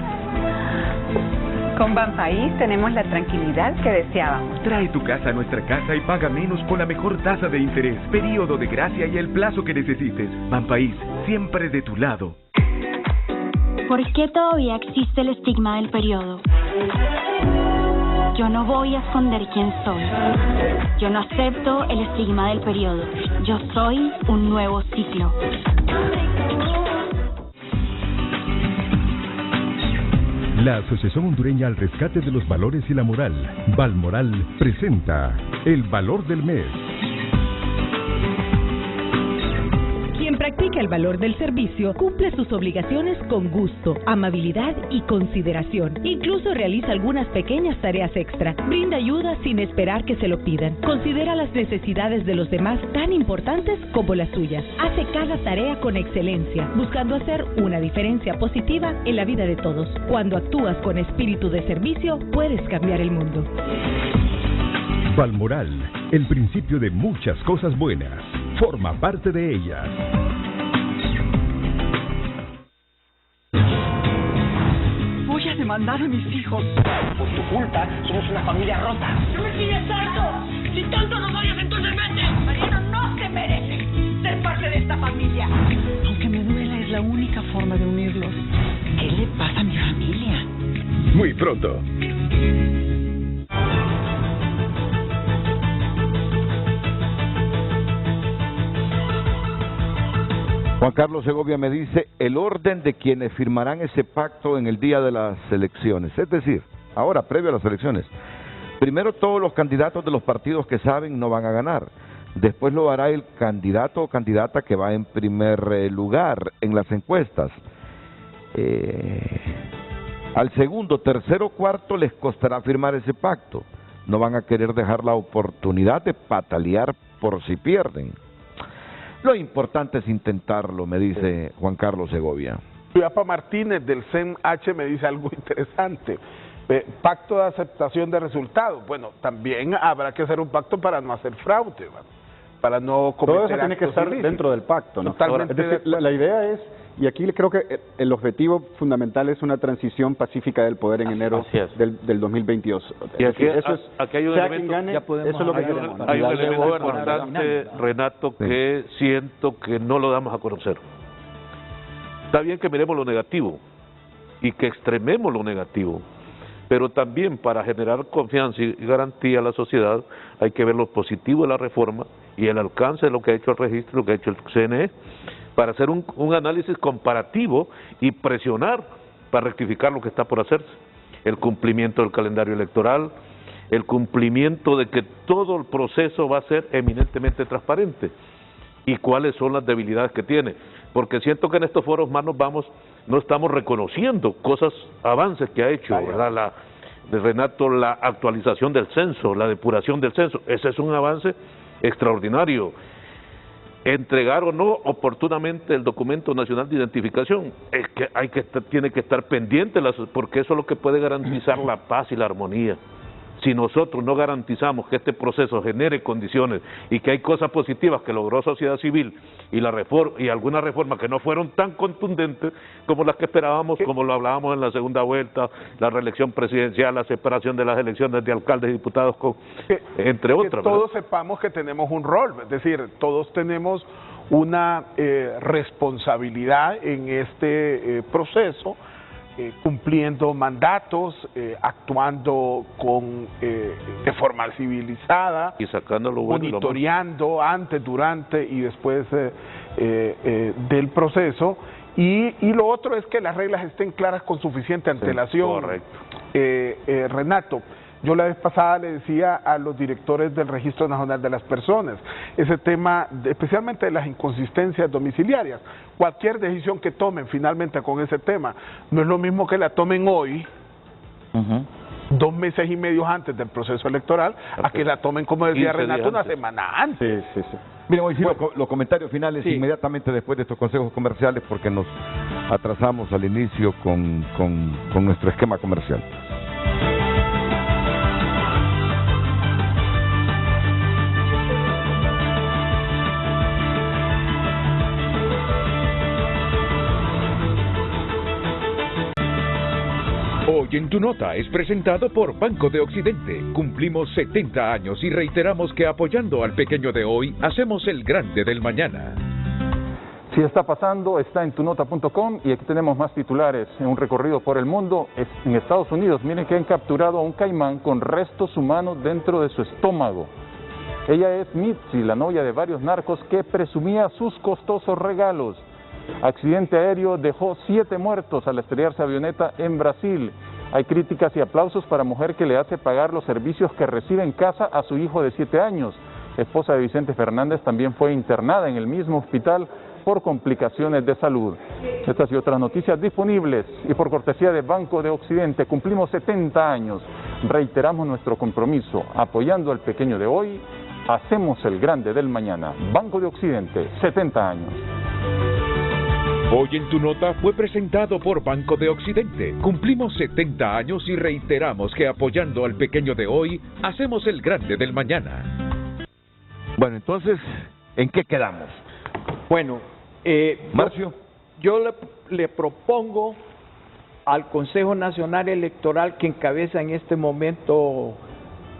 Con Banpaís tenemos la tranquilidad que deseábamos. Trae tu casa a nuestra casa y paga menos con la mejor tasa de interés, periodo de gracia y el plazo que necesites. Banpaís, siempre de tu lado. ¿Por qué todavía existe el estigma del periodo? Yo no voy a esconder quién soy. Yo no acepto el estigma del periodo. Yo soy un nuevo ciclo. La Asociación Hondureña al Rescate de los Valores y la Moral, Valmoral, presenta El Valor del Mes. Quien practica el valor del servicio cumple sus obligaciones con gusto, amabilidad y consideración. Incluso realiza algunas pequeñas tareas extra. Brinda ayuda sin esperar que se lo pidan. Considera las necesidades de los demás tan importantes como las suyas. Hace cada tarea con excelencia, buscando hacer una diferencia positiva en la vida de todos. Cuando actúas con espíritu de servicio, puedes cambiar el mundo. Valmoral, el principio de muchas cosas buenas. Forma parte de ellas. Voy a demandar a mis hijos. Por tu culpa, somos una familia rota. ¡No me pides tanto! Si tanto nos odias, entonces vete. Mariano no se merece ser parte de esta familia. Aunque me duela, es la única forma de unirlos. ¿Qué le pasa a mi familia? Muy pronto. Juan Carlos Segovia me dice el orden de quienes firmarán ese pacto en el día de las elecciones. Es decir, ahora, previo a las elecciones. Primero, todos los candidatos de los partidos que saben no van a ganar. Después lo hará el candidato o candidata que va en primer lugar en las encuestas. Al segundo, tercero, cuarto les costará firmar ese pacto. No van a querer dejar la oportunidad de patalear por si pierden. Lo importante es intentarlo, me dice Juan Carlos Segovia. Yapa Martínez del CEMH me dice algo interesante. Pacto de aceptación de resultados. Bueno, también habrá que hacer un pacto para no hacer fraude, para no cometer todo eso tiene que estar ilícitos dentro del pacto, ¿no? Totalmente. Ahora, es decir, la idea es, y aquí creo que el objetivo fundamental es una transición pacífica del poder en enero del 2022. Y aquí, eso es, aquí hay un sea elemento, quien gane, eso es lo que queremos. Hay un elemento importante, Renato, que siento que no lo damos a conocer. Está bien que miremos lo negativo y que extrememos lo negativo, pero también para generar confianza y garantía a la sociedad hay que ver lo positivo de la reforma y el alcance de lo que ha hecho el registro, lo que ha hecho el CNE, para hacer un análisis comparativo y presionar para rectificar lo que está por hacerse. El cumplimiento del calendario electoral, el cumplimiento de que todo el proceso va a ser eminentemente transparente y cuáles son las debilidades que tiene. Porque siento que en estos foros más no estamos reconociendo cosas, avances que ha hecho, ¿verdad? Renato, la actualización del censo, la depuración del censo, ese es un avance extraordinario. Entregar o no oportunamente el documento nacional de identificación, es que tiene que estar pendiente, porque eso es lo que puede garantizar la paz y la armonía. Si nosotros no garantizamos que este proceso genere condiciones y que hay cosas positivas que logró sociedad civil y la reforma y algunas reformas que no fueron tan contundentes como las que esperábamos, como lo hablábamos en la segunda vuelta, la reelección presidencial, la separación de las elecciones de alcaldes y diputados, entre otras. Que todos sepamos que tenemos un rol, es decir, todos tenemos una responsabilidad en este proceso, cumpliendo mandatos, actuando de forma civilizada, y sacando lo bueno, monitoreando antes, durante y después del proceso, y lo otro es que las reglas estén claras con suficiente antelación. Correcto. Renato, yo la vez pasada le decía a los directores del Registro Nacional de las Personas, ese tema, especialmente de las inconsistencias domiciliarias, cualquier decisión que tomen finalmente con ese tema, no es lo mismo que la tomen hoy, 2 meses y medio antes del proceso electoral, a que la tomen, como decía Renato, una semana antes. Miren, hoy sí, los comentarios finales inmediatamente después de estos consejos comerciales, porque nos atrasamos al inicio con nuestro esquema comercial. Hoy en Tu Nota es presentado por Banco de Occidente. Cumplimos 70 años y reiteramos que apoyando al pequeño de hoy, hacemos el grande del mañana. Si está pasando, está en tunota.com y aquí tenemos más titulares en un recorrido por el mundo. En Estados Unidos, miren que han capturado a un caimán con restos humanos dentro de su estómago. Ella es Mitzi, la novia de varios narcos que presumía sus costosos regalos. Accidente aéreo dejó 7 muertos al estrellarse avioneta en Brasil. Hay críticas y aplausos para mujer que le hace pagar los servicios que recibe en casa a su hijo de 7 años. Esposa de Vicente Fernández también fue internada en el mismo hospital por complicaciones de salud. Estas y otras noticias disponibles y por cortesía de Banco de Occidente. Cumplimos 70 años. Reiteramos nuestro compromiso. Apoyando al pequeño de hoy, hacemos el grande del mañana. Banco de Occidente, 70 años. Hoy en Tu Nota fue presentado por Banco de Occidente. Cumplimos 70 años y reiteramos que apoyando al pequeño de hoy, hacemos el grande del mañana. Bueno, entonces, ¿en qué quedamos? Bueno, Marcio. Yo le propongo al Consejo Nacional Electoral que encabeza en este momento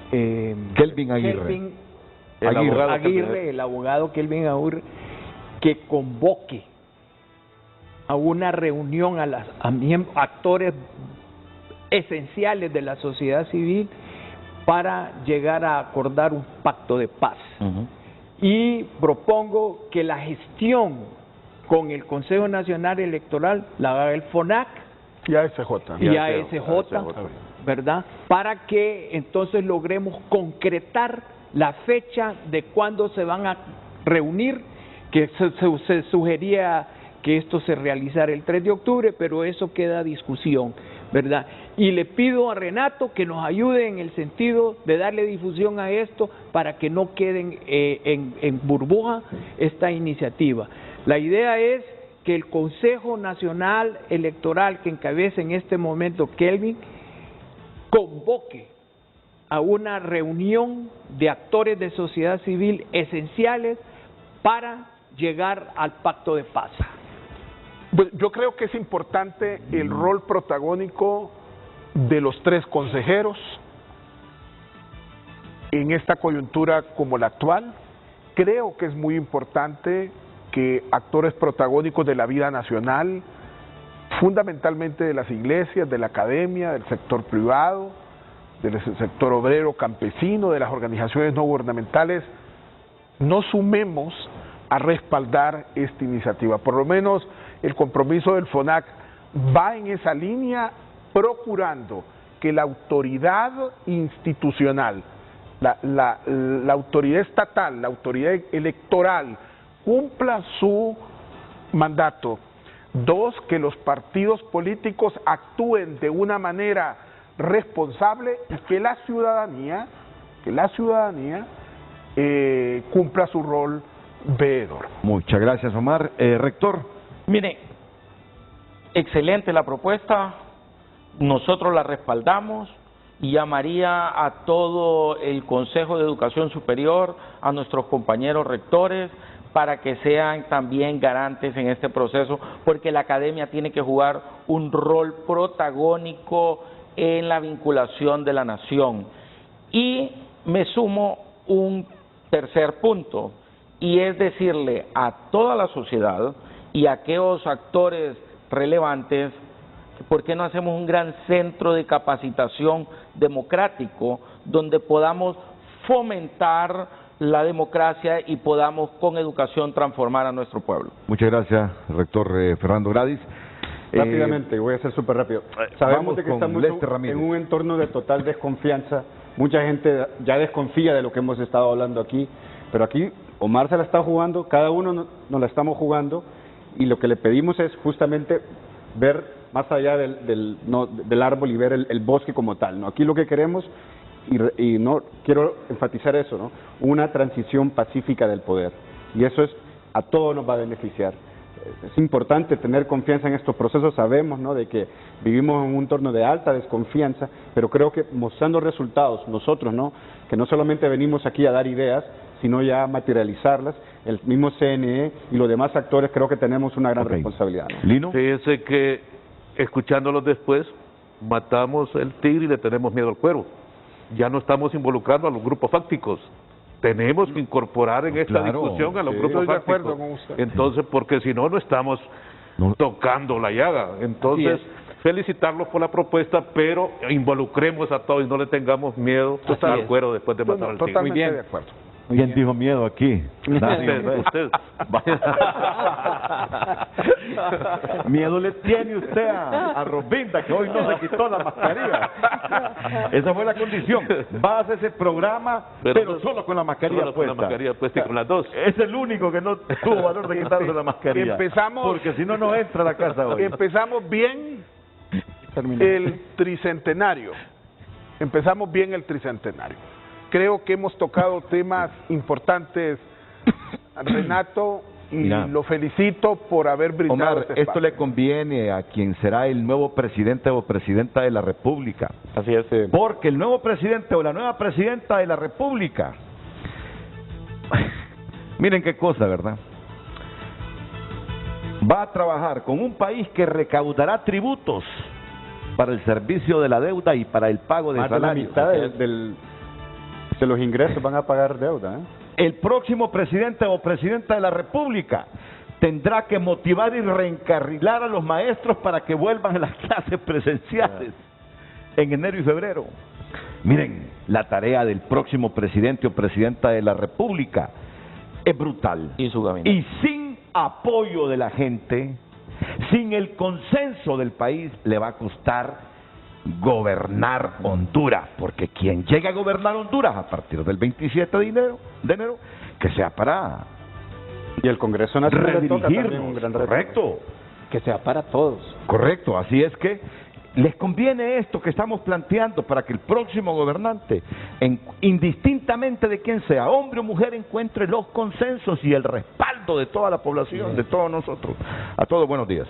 Kelvin Aguirre. El abogado Kelvin Aguirre, que convoque a una reunión a actores esenciales de la sociedad civil para llegar a acordar un pacto de paz. Y propongo que la gestión con el Consejo Nacional Electoral la haga el FONAC y ASJ, ¿verdad? Para que entonces logremos concretar la fecha de cuándo se van a reunir, que se sugería que esto se realizara el 3 de octubre, pero eso queda a discusión, ¿verdad? Y le pido a Renato que nos ayude en el sentido de darle difusión a esto para que no queden en burbuja esta iniciativa. La idea es que el Consejo Nacional Electoral que encabeza en este momento Kelvin convoque a una reunión de actores de sociedad civil esenciales para llegar al pacto de paz. Yo creo que es importante el rol protagónico de los 3 consejeros en esta coyuntura como la actual. Creo que es muy importante que actores protagónicos de la vida nacional, fundamentalmente de las iglesias, de la academia, del sector privado, del sector obrero, campesino, de las organizaciones no gubernamentales, nos sumemos a respaldar esta iniciativa. Por lo menos el compromiso del FONAC va en esa línea, procurando que la autoridad institucional, la autoridad estatal, la autoridad electoral, cumpla su mandato. 2, que los partidos políticos actúen de una manera responsable y que la ciudadanía cumpla su rol veedor. Muchas gracias, Omar. Rector. Mire, excelente la propuesta, nosotros la respaldamos y llamaría a todo el Consejo de Educación Superior, a nuestros compañeros rectores, para que sean también garantes en este proceso, porque la academia tiene que jugar un rol protagónico en la vinculación de la nación. Y me sumo un tercer punto, y es decirle a toda la sociedad y a aquellos actores relevantes, ¿por qué no hacemos un gran centro de capacitación democrático donde podamos fomentar la democracia y podamos con educación transformar a nuestro pueblo? Muchas gracias, rector Fernando Gradis. Rápidamente, voy a ser súper rápido. Sabemos de que estamos en un entorno de total desconfianza. Mucha gente ya desconfía de lo que hemos estado hablando aquí, pero aquí Omar se la está jugando, cada uno nos la estamos jugando, y lo que le pedimos es justamente ver más allá del árbol y ver el bosque como tal, ¿no? Aquí lo que queremos, y no quiero enfatizar eso, ¿no? Una transición pacífica del poder, y eso a todos nos va a beneficiar. Es importante tener confianza en estos procesos, sabemos, ¿no?, de que vivimos en un entorno de alta desconfianza, pero creo que mostrando resultados, nosotros, ¿no?, que no solamente venimos aquí a dar ideas, sino ya a materializarlas, el mismo CNE y los demás actores, creo que tenemos una gran responsabilidad, ¿no? ¿Lino? Fíjese que, escuchándolos después, matamos el tigre y le tenemos miedo al cuero. Ya no estamos involucrando a los grupos fácticos. Tenemos que incorporar en esta discusión a los grupos fácticos. Estoy de acuerdo con usted. Entonces, porque si no, no estamos tocando la llaga. Entonces, felicitarlos por la propuesta, pero involucremos a todos y no le tengamos miedo al cuero después de matar al tigre. Totalmente de acuerdo. ¿Quién dijo miedo aquí? Usted. Miedo le tiene usted a Robinda, que hoy no se quitó la mascarilla. Esa fue la condición. Va a hacer ese programa, pero solo con la mascarilla puesta. Con la mascarilla puesta y con las dos. Es el único que no tuvo valor de quitarse la mascarilla. Porque si no, no entra a la casa hoy. Empezamos bien el tricentenario. Creo que hemos tocado temas importantes, Renato, y Mira, lo felicito por haber brindado Omar, este esto espacio. le conviene a quien será el nuevo presidente o presidenta de la República. Así es. Porque el nuevo presidente o la nueva presidenta de la República, miren qué cosa, ¿verdad? Va a trabajar con un país que recaudará tributos para el servicio de la deuda y para el pago de salarios. Más de la mitad de los ingresos van a pagar deuda, ¿eh? El próximo presidente o presidenta de la República tendrá que motivar y reencarrilar a los maestros para que vuelvan a las clases presenciales en enero y febrero. Miren, la tarea del próximo presidente o presidenta de la República es brutal. Y su gabinete. Y sin apoyo de la gente, sin el consenso del país, le va a costar gobernar Honduras, porque quien llegue a gobernar Honduras a partir del 27 de enero, que sea para y el Congreso Nacional le toca también un gran reto. Correcto, que sea para todos. Correcto, así es que les conviene esto que estamos planteando para que el próximo gobernante, indistintamente de quién sea, hombre o mujer, encuentre los consensos y el respaldo de toda la población, de todos nosotros. A todos buenos días.